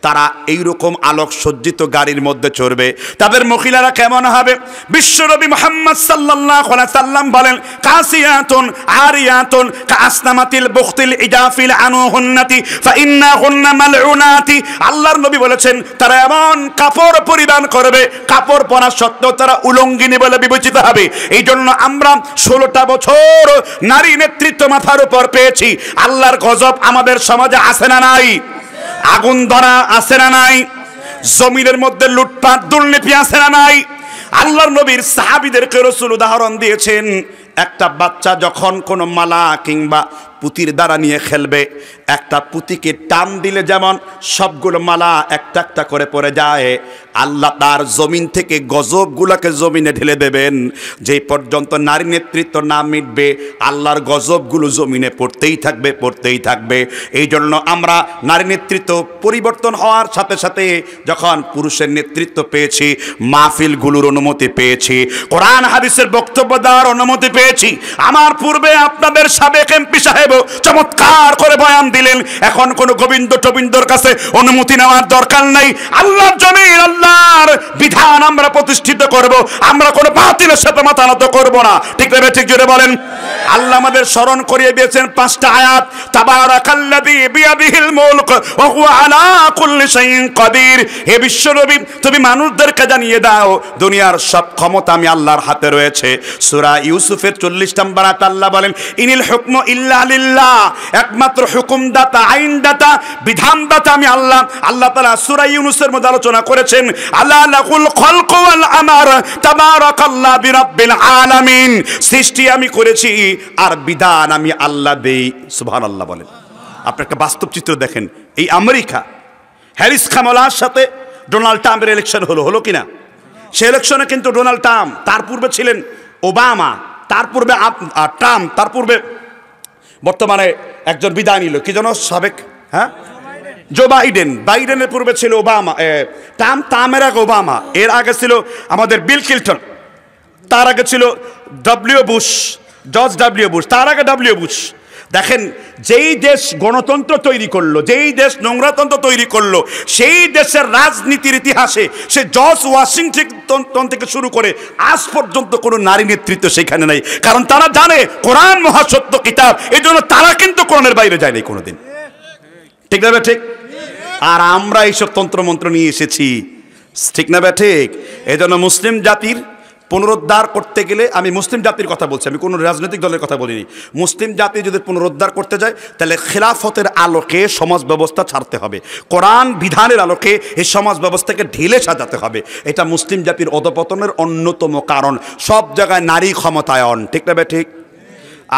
তারা এইরকম আলোক সজ্জিত গাড়ির মধ্যে চড়বে। তাদের মহিলারা কেমন হবে? বিশ্বনবী মুহাম্মদ সাল্লাল্লাহু আলাইহি সাল্লাম বলেন কাসিয়াতুন আরিয়াতুন কাসনামাতিল বুখতিল ইজাফিল আনুহুন্নাতি ফাইন্নাহুন্না মালউনাতি। আল্লাহর নবী বলেছেন তারা এমন কাপড় পরিধান করবে, কাপড় পরা সত্ত্বেও তারা উলঙ্গিনী বলে বিবেচিত হবে। এই জন্য আমরা 16টা বছর নারী নেতৃত্ব মাথার উপর পেয়েছি। আল্লাহর গজব আমাদের সমাজে আছে না নাই? আগুন ধরা আছে না নাই? জমিনের মধ্যে লুটপাট দুর্নীতি আছে না নাই? আল্লাহর নবীর সাহাবীদেরকে রাসূল উদাহরণ দিয়েছেন, একটা বাচ্চা যখন কোনো মালা কিংবা পুতির দ্বারা নিয়ে খেলবে, একটা পুতিকে টান দিলে যেমন সবগুলো মালা একটা একটা করে পড়ে যায়, আল্লাহ তার জমিন থেকে গজবগুলোকে জমিনে ঢেলে দেবেন। যেই পর্যন্ত নারী নেতৃত্ব না মিটবে, আল্লাহর গজবগুলো জমিনে পড়তেই থাকবে, পড়তেই থাকবে। এই জন্য আমরা নারী নেতৃত্ব পরিবর্তন হওয়ার সাথে সাথে যখন পুরুষের নেতৃত্ব পেয়েছি, মাহফিলগুলোর অনুমতি পেয়েছি, কোরআন হাদিসের বক্তব্য দেওয়ার অনুমতি পেয়েছি। আমার পূর্বে আপনাদের সাবেক এমপি সাহেব চমৎকার করে বয়ান দিলেন, এখন কোনো গোবিন্দ টোবিন্দর কাছে অনুমতি নেওয়ার দরকার নাই। আল্লাহর জমির আল্লাহর বিধান আমরা প্রতিষ্ঠিত করব, আমরা কোনো বাতিলের সাথে মাথা নত করব না। ঠিক না? ঠিক জোরে বলেন। আল্লাহ আমাদের স্মরণ করিয়ে দিয়েছেন 5টা আয়াত। তাবারাকাল্লাযী বিয়াদিহিল মুলক ওয়া হুয়া আলা কুল্লি শাইইন কাদির। হে বিশ্বনবী, তুমি মানুষদেরকে জানিয়ে দাও দুনিয়ার সব ক্ষমতা আমি আল্লাহর হাতে রয়েছে। সূরা ইউসুফের 40 নম্বর আয়াত আল্লাহ বলেন, ইনিল হুকমু ইল্লা লিল্লাহ, একমাত্র হুকুমদাতা, আইনদাতা, বিধানদাতা আমি আল্লাহ। আল্লাহ তাআলা সূরা ইউনূসের মধ্যে আলোচনা করেছেন, আলা লাহুল খালকু ওয়াল আমর তাবারাকাল্লাহু বিরাব্বিল আলামিন। সৃষ্টি আমি করেছি আর বিধান আমি আল্লাহ দেই। সুবহানাল্লাহ বলেন। আপনি একটা বাস্তব চিত্র দেখেন, এই আমেরিকা, হ্যারিস কামালার সাথে ডোনাল্ড ট্রাম্পের ইলেকশন হলো কিনা? সে ইলেকশনে কিন্তু ডোনাল্ড ট্রাম্প, তার পূর্বে ছিলেন ওবামা, তার পূর্বে ট্রাম্প, তার পূর্বে বর্তমানে একজন বিদায় নিল, কি যেন সাবেক, হ্যাঁ, জো বাইডেন। বাইডেনের পূর্বে ছিল ওবামা, ট্রাম্প, ট্রাম্পের আগে ওবামা, এর আগে ছিল আমাদের বিল ক্লিনটন, তার আগে ছিল জর্জ ডব্লিউ বুশ, তার আগে ডব্লিউ বুশ। দেখেন, যেই দেশ গণতন্ত্র তৈরি করলো, যেই দেশ নোংরাতন্ত্র তৈরি করলো, সেই দেশের রাজনীতির ইতিহাসে সে জর্জ ওয়াশিংটন থেকে শুরু করে আজ পর্যন্ত কোনো নারী নেতৃত্ব সেখানে নাই। কারণ তারা জানে কোরআন মহাসত্য কিতাব, এই জন্য তারা কিন্তু কোরআনের বাইরে যায়নি কোনোদিন। ঠিক না? ঠিক। আর আমরা এইসব তন্ত্রমন্ত্র নিয়ে এসেছি। ঠিক না? ঠিক। এই জন্য মুসলিম জাতির পুনরুদ্ধার করতে গেলে, আমি মুসলিম জাতির কথা বলছি, আমি কোনো রাজনৈতিক দলের কথা বলিনি। মুসলিম জাতি যদি পুনরুদ্ধার করতে যায়, তাহলে খেলাফতের আলোকে সমাজ ব্যবস্থা ছাড়তে হবে, কোরআন বিধানের আলোকে এই সমাজ ব্যবস্থাকে ঢেলে সাজাতে হবে। এটা মুসলিম জাতির অধপতনের অন্যতম কারণ। সব জায়গায় নারী ক্ষমতায়ন। ঠিক না? ঠিক।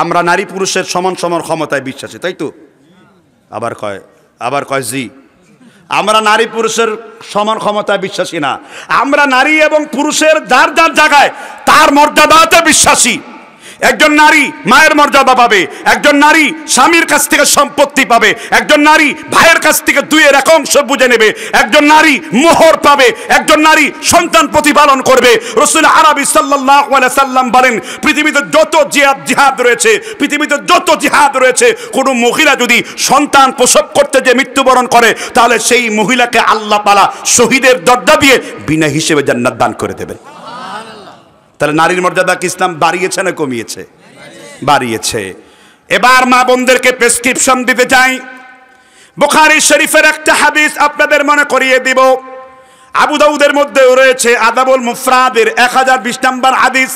আমরা নারী পুরুষের সমান সমান ক্ষমতায় বিশ্বাসী, তাই তো? আবার কয় জি। আমরা নারী পুরুষের সমান ক্ষমতায় বিশ্বাসী না, আমরা নারী এবং পুরুষের যার যার জায়গায় তার মর্যাদাতে বিশ্বাসী। একজন নারী মায়ের মর্যাদা পাবে, একজন নারী স্বামীর কাছ থেকে সম্পত্তি পাবে, একজন নারী ভাইয়ের কাছ থেকে 2/1 অংশ বুঝে নেবে, একজন নারী মোহর পাবে, একজন নারী সন্তান প্রতিপালন করবে। রাসূল আরবি সাল্লাল্লাহু আলাইহি সাল্লাম বলেন, পৃথিবীতে যত জিহাদ রয়েছে, পৃথিবীতে যত জিহাদ রয়েছে, কোনো মহিলা যদি সন্তান প্রসব করতে যে মৃত্যুবরণ করে, তাহলে সেই মহিলাকে আল্লাহ তাআলা শহীদের দরজা দিয়ে বিনা হিসেবে জান্নাত দান করে দেবেন। তাহলে নারীর মর্যাদা কি ইসলাম বাড়িয়েছে না কমিয়েছে? বাড়িয়েছে। এবার মা বোনদেরকে প্রেসক্রিপশন দিতে চাই। বুখারী শরীফের একটা হাদিস আপনাদের মনে করিয়ে দিব। আবু দাউদের মধ্যেও রয়েছে, আদাবুল মুফরাদের 1020 নম্বর হাদিস।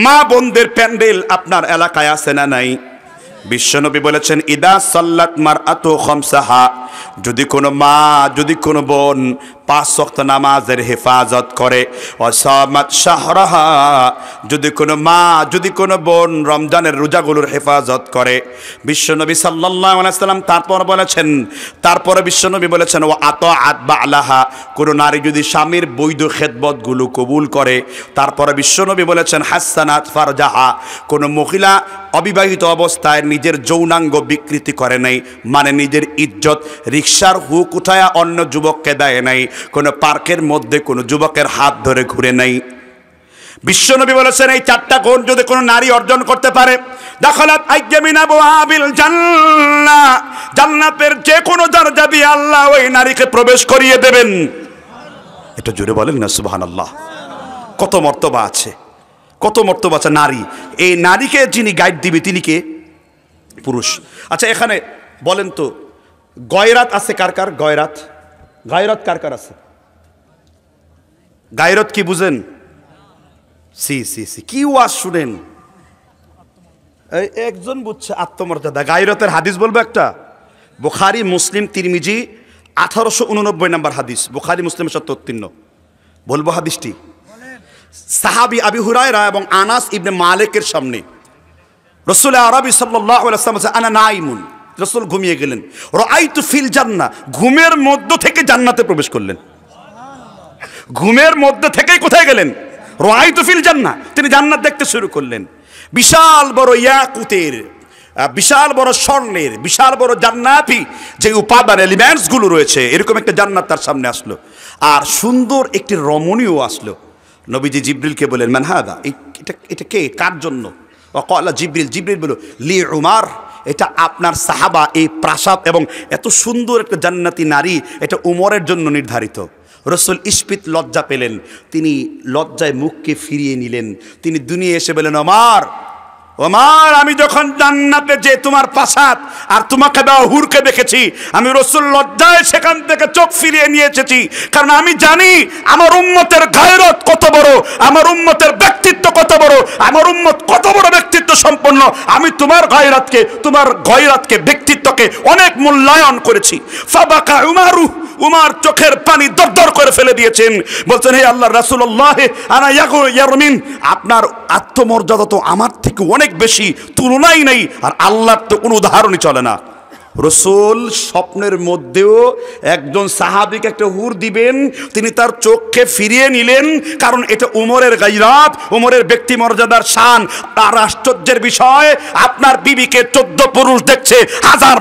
মা বোনদের প্যান্ডেল আপনার এলাকায় আছে না নাই? বিশ্বনবী বলেছেন, ইদা সাল্লাত মারআতু খামসাহা, যদি কোনো মা, যদি কোনো বোন 5 ওয়াক্ত নামাজের হেফাজত করে, ওয়াসামাত শাহরাহা, যদি কোনো মা, যদি কোনো বোন রমজানের রোজাগুলোর হেফাজত করে, বিশ্বনবী সাল্লাল্লাহু আলাইহি সাল্লাম তারপরে বিশ্বনবী বলেছেন, ও আতাআত বালাহা, কোনো নারী যদি স্বামীর বৈধ খেদমতগুলো কবুল করে, তারপরে বিশ্বনবী বলেছেন, হাসানাত ফারজাহা, কোনো মহিলা অবিবাহিত অবস্থায় নিজের যৌনাঙ্গ বিকৃতি করে নাই, মানে নিজের ইজ্জত রিকশার হুক উঠায়া অন্য যুবককে দেয় নাই, কোনো পার্কের মধ্যে কোনো যুবকের হাত ধরে ঘুরে নাই। বিশ্বনবী বলেছেন, এই 4টা গুণ যদি কোনো নারী অর্জন করতে পারে, দাখালাত আইয়ামিন আবওয়াবিল জান্নাহ, জান্নাতের যে কোনো দরজা দিয়ে আল্লাহ ওই নারীকে প্রবেশ করিয়ে দেবেন। এটা জোরে বলেন না সুবহানাল্লাহ। কত মর্তবা আছে, কত মর্তবা আছে নারী। এই নারীকে যিনি গাইড দিবে তিনি কে? পুরুষ। আচ্ছা, এখানে বলেন তো, গয়রাত আছে কার কার? গায়রত কার কার আছে? গায়রত কি বুঝেন? কি ওয়াজ শুনেন? একজন বুঝছে আত্মমর্যাদা। গায়রতের হাদিস বলবো একটা, বুখারী, মুসলিম, তিরমিজি 1889 নম্বর হাদিস, বুখারী মুসলিম 753। বলবো হাদিসটি। সাহাবী আবু হুরায়রা এবং আনাস ইবনে মালিকের সামনে রাসূল আরবি সাল্লাল্লাহু আলাইহি ওয়াসাল্লাম বলেছেন আনা নাইমুন, রাসূল ঘুমিয়ে গেলেন। রাআইতু ফিল জান্নাহ, ঘুমের মধ্য থেকে জান্নাতে প্রবেশ করলেন। ঘুমের মধ্যে থেকেই কোথায় গেলেন? রাআইতু ফিল জান্নাহ, তিনি জান্নাত দেখতে শুরু করলেন। বিশাল বড় ইয়াকুতের, বিশাল বড় স্বর্ণের, বিশাল বড় জান্নাতি যে উপাদান এলিমেন্টসগুলো রয়েছে, এরকম একটা জান্নাত তার সামনে আসলো। আর সুন্দর একটি রমণীও আসলো। নবীজি জিবরিলকে বলেন মান হাদা, এটা কে, কার জন্য? ওয়াকালা জিবরিল, জিবরিল বলল লি উমার, এটা আপনার সাহাবা, এই প্রাসাদ এবং এত সুন্দর একটা জান্নাতি নারী, এটা উমরের জন্য নির্ধারিত। রাসূল ইস্পিত লজ্জা পেলেন, তিনি লজ্জায় মুখকে ফিরিয়ে নিলেন। তিনি দুনিয়া এসে বলেন ওমর, ওমর, আমি যখন জান্নাতে যে তোমার প্রাসাদ আর তোমাকে দেওয়া হুরকে দেখেছি, আমি রাসূল লজ্জায় সেখান থেকে চোখ ফিরিয়ে নিয়ে এসেছি। কারণ আমি জানি আমার উম্মতের গায়রত কত বড়, আমার উম্মতের ব্যক্তিত্ব কত বড়, আমার উম্মত কত বড় ব্যক্তিত্ব সম্পন্ন। আমি তোমার গায়রাতকে ব্যক্তিত্বকে অনেক মূল্যায়ন করেছি। ফাবাকা উমারু, উমার চোখের পানি দরদর করে ফেলে দিয়েছেন। বলছেন হে আল্লাহর রাসূলুল্লাহ আনা ইয়ারমিন, আপনার আত্মমর্যাদা তো আমার থেকে অনেক বেশি, তুলনাই নেই, আর আল্লাহর তো কোনো উদাহরণই চলে না। রাসূল স্বপ্নের মধ্যেও একজন সাহাবীকে একটা হুর দিবেন, তিনি তার চোখকে ফিরিয়ে নিলেন, কারণ এটা উমরের গায়রাত, উমরের ব্যক্তি মর্যাদার শান। আর আশ্চর্যের বিষয়, আপনার বিবিকে 14 পুরুষ দেখছে, হাজার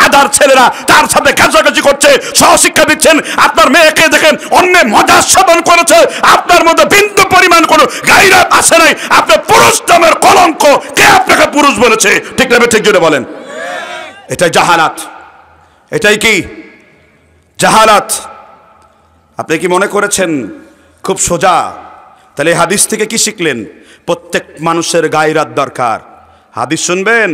হাজার ছেলেরা তার সাথে ঘাসাঘাসি করছে, সহশিক্ষা দিচ্ছেন। আপনার মেয়েকে দেখেন অন্য মজা সাধন করেছে, আপনার মধ্যে বিন্দু পরিমাণ কোনো গায়রাত আসে নাই। আপনার পুরুষ নামের কলঙ্ক, কে আপনাকে পুরুষ বলেছে? ঠিক না ঠিক জোরে বলেন। এটাই জাহালাত, এটাই কি জাহালাত? আপনি কি মনে করেছেন খুব সোজা? তাহলে হাদিস থেকে কি শিখলেন? প্রত্যেক মানুষের গায়রাত দরকার। হাদিস শুনবেন।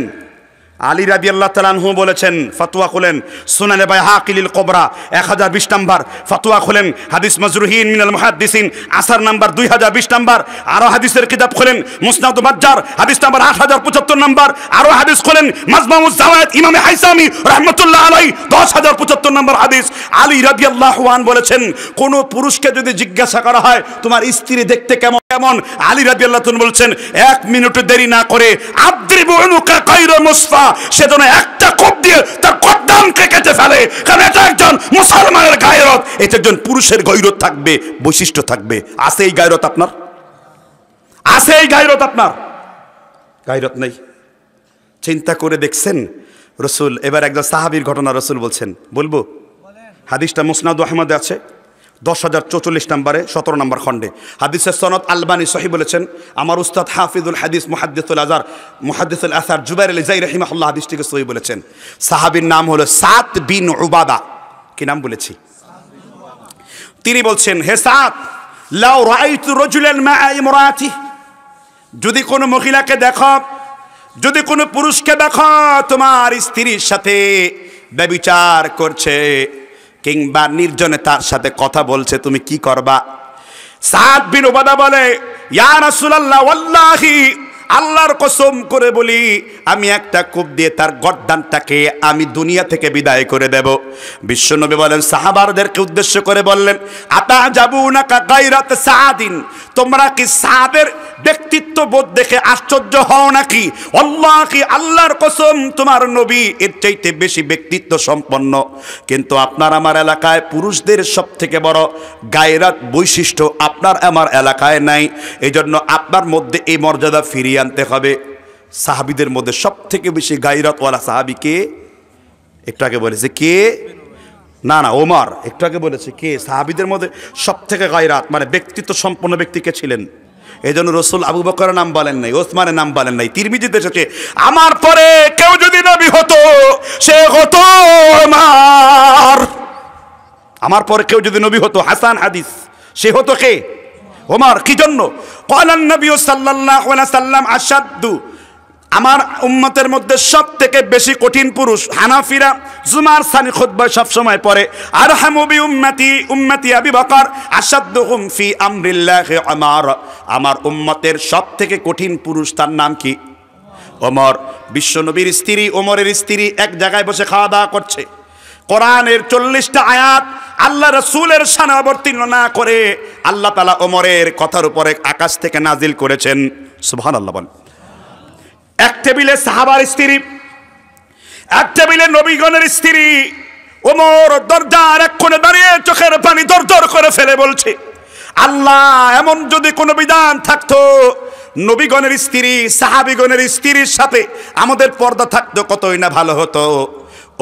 আলী রাদিয়াল্লাহু তাআলা আনহু বলেছেন, ফতোয়া খুলেন সুনানে বাইহাকিল কুবরা 1020 নাম্বার, ফতোয়া খুলেন হাদিস মাজরুহিন মিনাল মুহাদ্দিসিন আসার নাম্বার 2020 নাম্বার, আরো হাদিসের কিতাব খুলেন মুসনাদ বাজ্জার হাদিস নাম্বার 8075 নাম্বার, আরো হাদিস খুলেন মাজমাউজ জাওয়ায়েদ ইমাম হাইসামি রাহমাতুল্লাহ আলাইহি 10075 নাম্বার হাদিস। আলী রাদিয়াল্লাহু আনহু বলেছেন, কোন পুরুষকে যদি জিজ্ঞাসা করা হয় তোমার স্ত্রী দেখতে কেমন কেমন, আলী রাদিয়াল্লাহু আনহু বলছেন 1 মিনিট দেরি না করে আদ্রিবু উনুকা গায়রা মুসফা, সেজন্য একটা কোপ দিয়ে তার গর্দানকে কেটে ফেলে। কারণ এটা একজন মুসলমানের গায়রত, এটা একজন পুরুষের গায়রত থাকবে, বৈশিষ্ট্য থাকবে। আছে এই গায়রত আপনার? আছে এই গায়রত আপনার? গায়রত নেই। চিন্তা করে দেখছেন রাসূল? এবার একজন সাহাবীর ঘটনা রাসূল বলছেন, বলবো? হাদিসটা মুসনাদ আহমদে আছে 10044 নম্বরে 17 নম্বর খণ্ডে। হাদিসের সনদ আলবানী সহিহ বলেছেন। আমার উস্তাদ হাফিজুল হাদিস মুহাদ্দিসুল আসার জুবাইর আল জাই রাহিমাহুল্লাহ হাদিসটিকে সহিহ বলেছেন। সাহাবীর নাম হলো সাদ বিন উবাদা। কি নাম বলেছি? তিনি বলছেন, হে সাদ, লাউ রাআইতু রাজুলান মা'a ইমরাতি, যদি কোনো মহিলাকে দেখো, যদি কোনো পুরুষকে দেখো তোমার স্ত্রীর সাথে ব্যভিচার করছে কিংবা নির্জনে তার সাথে কথা বলছে, তুমি কি করবা? সাদ বিন উবাদা বলে, ইয়া রাসূলুল্লাহ, ওয়াল্লাহি, আল্লাহর কসম করে বলি, আমি একটা কোপ দিয়ে তার গর্দানটাকে আমি দুনিয়া থেকে বিদায় করে দেব। বিশ্বনবী বলেন, সাহাবাদেরকে উদ্দেশ্য করে বললেন, আতাজাবুনা কা গায়রাত সাদিন, তোমরা কি সাদের ব্যক্তিত্ব বোধ দেখে আশ্চর্য হও নাকি? আল্লাহি, আল্লাহর কসম, তোমার নবী এর চাইতে বেশি ব্যক্তিত্ব সম্পন্ন। কিন্তু আপনার আমার এলাকায় পুরুষদের সব থেকে বড় গায়রাত বৈশিষ্ট্য আপনার আমার এলাকায় নাই। এই জন্য আপনার মধ্যে এই মর্যাদা ফিরিয়ে আনতে হবে। সাহাবীদের মধ্যে সব থেকে বেশি গায়রাতওয়ালা সাহাবী কে? একটু আগে বলেছে কে? না ওমর। একটু আগে বলেছে কে? সাহাবীদের মধ্যে সব থেকে গায়রাত মানে ব্যক্তিত্ব সম্পন্ন ব্যক্তি কে ছিলেন? এই জন্য রাসূল আবু বকরের নাম বলেন নাই, ওসমানের নাম বলেন নাই। তিরমিজিতে এসেছে, আমার পরে কেউ যদি নবী হতো সে হতো ওমর। আমার পরে কেউ যদি নবী হতো, হাসান হাদিস, সে হতো কে? ওমর। কি জন্য? ক্বালান নবী সাল্লাল্লাহু আলাইহি ওয়াসাল্লাম আশাদ্দু, আমার উম্মতের মধ্যে সব থেকে বেশি কঠিন পুরুষ। হানাফিরা জুমার সানি খুতবা সব সময় পড়ে, আরহামু বি উম্মতি আবি বকর আশাদ্দুহুম ফি আমরিল্লাহি উমর। আমার উম্মতের সব থেকে কঠিন পুরুষ, তার নাম কি? ওমর। বিশ্বনবীর স্ত্রী, ওমরের স্ত্রী এক জায়গায় বসে খাওয়া দাওয়া করছে। কোরআনের 40টা আয়াত আল্লাহ রাসূলের শানে অবতীর্ণ না করে আল্লাহ তাআলা ওমরের কথার উপরে আকাশ থেকে নাজিল করেছেন। সুবহানাল্লাহ বলেন। এক টেবিলে সাহাবার স্ত্রী, এক টেবিলে নবীগণের স্ত্রী। ওমর দরজার এক কোণে দাঁড়িয়ে চোখের পানি দরদর করে ফেলে বলছে, আল্লাহ, এমন যদি কোনো বিধান থাকতো নবীগণের স্ত্রী সাহাবীগণের স্ত্রীর সাথে আমাদের পর্দা থাকতো কতই না ভালো হতো।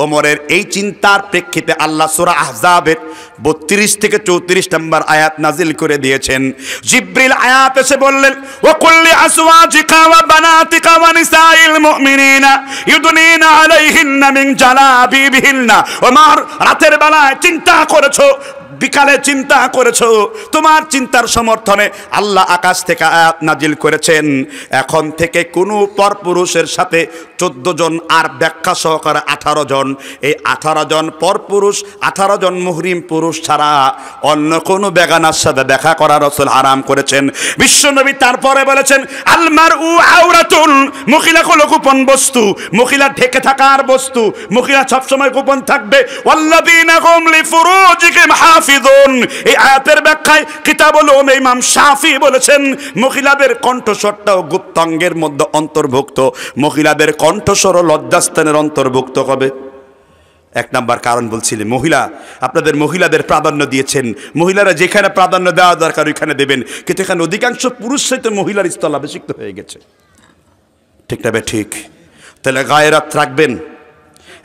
ওমরের এই চিন্তার প্রেক্ষিতে আল্লাহ সূরা আহজাবের 32 থেকে 34 নম্বর আয়াত নাজিল করে দিয়েছেন। জিবরিল আয়াত এসে বললেন, ওয়া কুল্লি আসওয়াজিকা ওয়া বানাতিকা ওয়া নিসাইল মুমিনিনা ইউদনিনা আলাইহিন্না মিন জালাবিবিহিন্না। ওমর, রাতের বেলায় চিন্তা করেছো, বিকালে চিন্তা করেছো, তোমার চিন্তার সমর্থনে আল্লাহ আকাশ থেকে আয়াত নাজিল করেছেন, এখন থেকে কোনো পরপুরুষের সাথে 14 জন আর ব্যাখ্যা সহকারে 18 জন, এই 18 জন পরপুরুষ, 18 জন মুহরিম পুরুষ ছাড়া অন্য কোনো বেগানার সাথে দেখা করা রাসূল হারাম করেছেন। বিশ্বনবী তারপরে বলেছেন, আল মারউ আওরাতুন, মহিলা হলো গোপন বস্তু, মহিলা ঢেকে থাকার বস্তু, মহিলা সবসময় গোপন থাকবে। ওয়াল্লাযীনা হুম লিফুরুজিহিম হাফিজুন, এই আয়াতের ব্যাখ্যায় কিতাবুল উলুম ইমাম শাফি বলেছেন, মহিলাদের কণ্ঠস্বরটাও গুপ্তাঙ্গের মধ্যে অন্তর্ভুক্ত, মহিলাদের কণ্ঠস্বর লজ্জাস্থানের অন্তর্ভুক্ত হবে। এক নাম্বার কারণ বলছিলেন, মহিলা, আপনাদের মহিলাদের প্রাধান্য দিয়েছেন, মহিলারা যেখানে প্রাধান্য দেওয়া দরকার ওইখানে দেবেন, কিন্তু এখানে অধিকাংশ পুরুষ সাথে মহিলার স্থলাভিষিক্ত হয়ে গেছে। ঠিক না? ঠিক। তাহলে গায়রাত রাখবেন।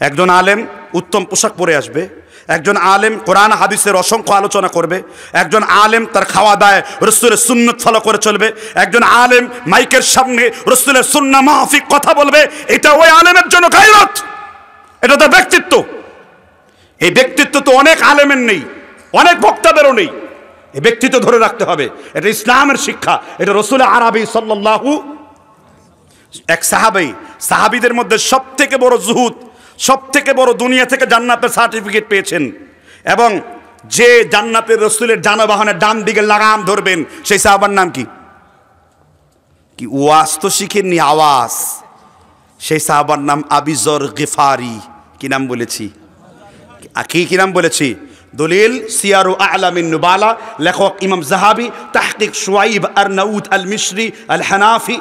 একজন আলেম উত্তম পোশাক পরে আসবে, একজন আলেম কোরআন হাদিসের অসংখ্য আলোচনা করবে, একজন আলেম তার খাওয়া দায় রাসূলের সুন্নাত ফলো করে চলবে, একজন আলেম মাইকের সামনে রাসূলের সুন্নাহ মাফিক কথা বলবে। এটা ওই আলেমের জন্য গায়রত, এটা তার ব্যক্তিত্ব। এই ব্যক্তিত্ব তো অনেক আলেমের নেই, অনেক বক্তাদেরও নেই। এই ব্যক্তিত্ব ধরে রাখতে হবে, এটা ইসলামের শিক্ষা, এটা রাসূল আরবি সাল্লাল্লাহু। এক সাহাবীদের মধ্যে সবথেকে বড় জুহুদ, সবথেকে বড় দুনিয়া থেকে জান্নাতের সার্টিফিকেট পেয়েছেন, এবং যে জান্নাতের রাসূলের যানবাহনের ডান দিকে লাগাম ধরবেন, সেই সাহাবার নাম কি? কি ওয়াজ তো শিখেননি, আওয়াজ। সেই সাহাবার নাম আবু যর গিফারি। কি নাম বলেছি? কি নাম বলেছি? দলিল সিয়ারু আ'লামিন নুবালা, লেখক ইমাম যাহাবী, তাহকিক শুআইব আরনাউত আল মিশরি আল হানাফি,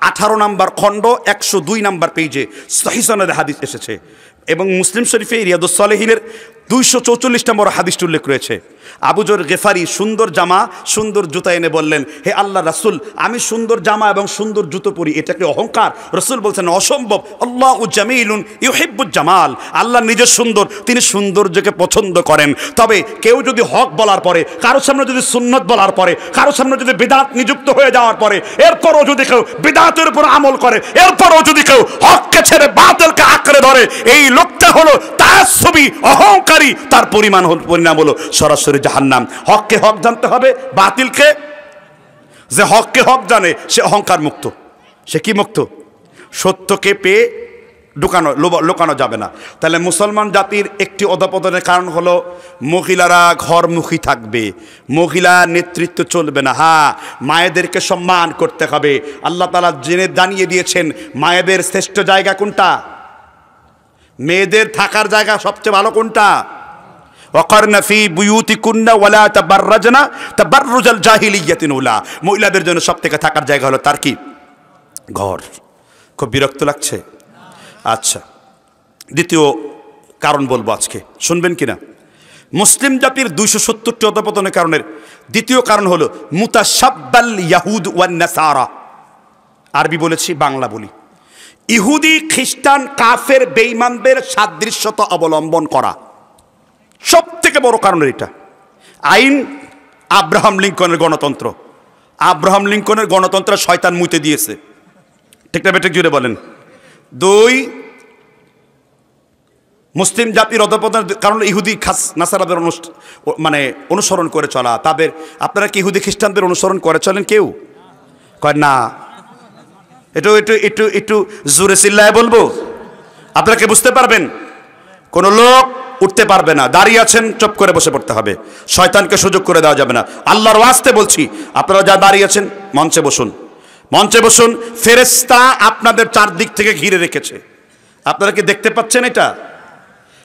18 নম্বর খণ্ড 102 নম্বর পেজে সহিহ সনদে হাদিস এসেছে, এবং মুসলিম শরীফে রিয়াদুস সালেহিনের 244 নম্বর হাদিসটি উল্লেখ রয়েছে। আবু যর গিফারি সুন্দর জামা, সুন্দর জুতা এনে বললেন, হে আল্লাহ রাসূল, আমি সুন্দর জামা এবং সুন্দর জুতো পরি, এটা কি অহংকার? রাসূল বলছেন, অসম্ভব। আল্লাহু জামিলুন ইউহিব্বুজ জামাল, আল্লাহ নিজে সুন্দর, তিনি সৌন্দর্যকে পছন্দ করেন। তবে কেউ যদি হক বলার পরে, কারো সামনে যদি সুন্নত বলার পরে, কারো সামনে যদি বিদআত নিযুক্ত হয়ে যাওয়ার পরে, এরপরও যদি কেউ বিদআতের উপর আমল করে, এরপরও যদি কেউ হককে ছেড়ে বাতিলকে আঁকড়ে ধরে, এই লোকটা হলো তাআসসুবী, অহংকারী, তার পরিণাম হলো সরাসরি জাহান্নাম। হককে হক জানতে হবে, বাতিলকে, যে হককে হক জানে সে অহংকার মুক্ত। সে কি মুক্ত? সত্যকে পেয়ে লুকানো যাবে না। তাহলে মুসলমান জাতির একটি অধঃপতনের কারণ হলো মহিলারা ঘরমুখী থাকবে, মহিলা নেতৃত্ব চলবে না। হ্যাঁ, মায়েদেরকে সম্মান করতে হবে। আল্লাহ তাআলা জেনে জানিয়ে দিয়েছেন মায়েদের শ্রেষ্ঠ জায়গা কোনটা, মেয়েদের থাকার জায়গা সবচেয়ে ভালো কোনটা? ওয়াকারনা ফি বুয়ুতিকুন্না ওয়ালা তাবাররাজনা তাবাররুজাল জাহিলিয়াতিন উলা, মহিলাদের জন্য সবথেকে থাকার জায়গা হলো তার কি? ঘর। খুব বিরক্ত লাগছে? আচ্ছা, দ্বিতীয় কারণ বলবো আজকে, শুনবেন কিনা? মুসলিম জাতির 270টি অধঃপতনের কারণের দ্বিতীয় কারণ হলো মুতাশাব্বাল ইয়াহুদ ওয়ান নাসারা। আরবি বলেছি, বাংলা বলি। ইহুদি, খ্রিস্টান, কাফের, বেঈমানদের সাদৃশ্যতা অবলম্বন করা সব থেকে বড় কারণ এটা। আইন আব্রাহাম লিঙ্কনের গণতন্ত্র, আব্রাহাম লিঙ্কনের গণতন্ত্র শয়তান মুতে দিয়েছে। ঠিক না বেঠিক জুড়ে বলেন? 2, মুসলিম জাতির অধঃপতনের কারণ ইহুদি নাসারাদের অনুসরণ করে চলা। তাদের, আপনারা কি ইহুদি খ্রিস্টানদের অনুসরণ করে চলেন? কেউ কয় না। একটু একটু একটু একটু জোরে চিল্লায় বলবো, আপনারা কি বুঝতে পারবেন? কোনো লোক উঠতে পারবে না, দাঁড়িয়ে আছেন, চুপ করে বসে পড়তে হবে, শয়তানকে সুযোগ করে দেওয়া যাবে না। আল্লাহর ওয়াস্তে বলছি, আপনারা যা দাঁড়িয়ে আছেন মঞ্চে বসুন, মঞ্চে বসুন। ফেরেশতা আপনাদের চারদিক থেকে ঘিরে রেখেছে, আপনারা কি দেখতে পাচ্ছেন? এটা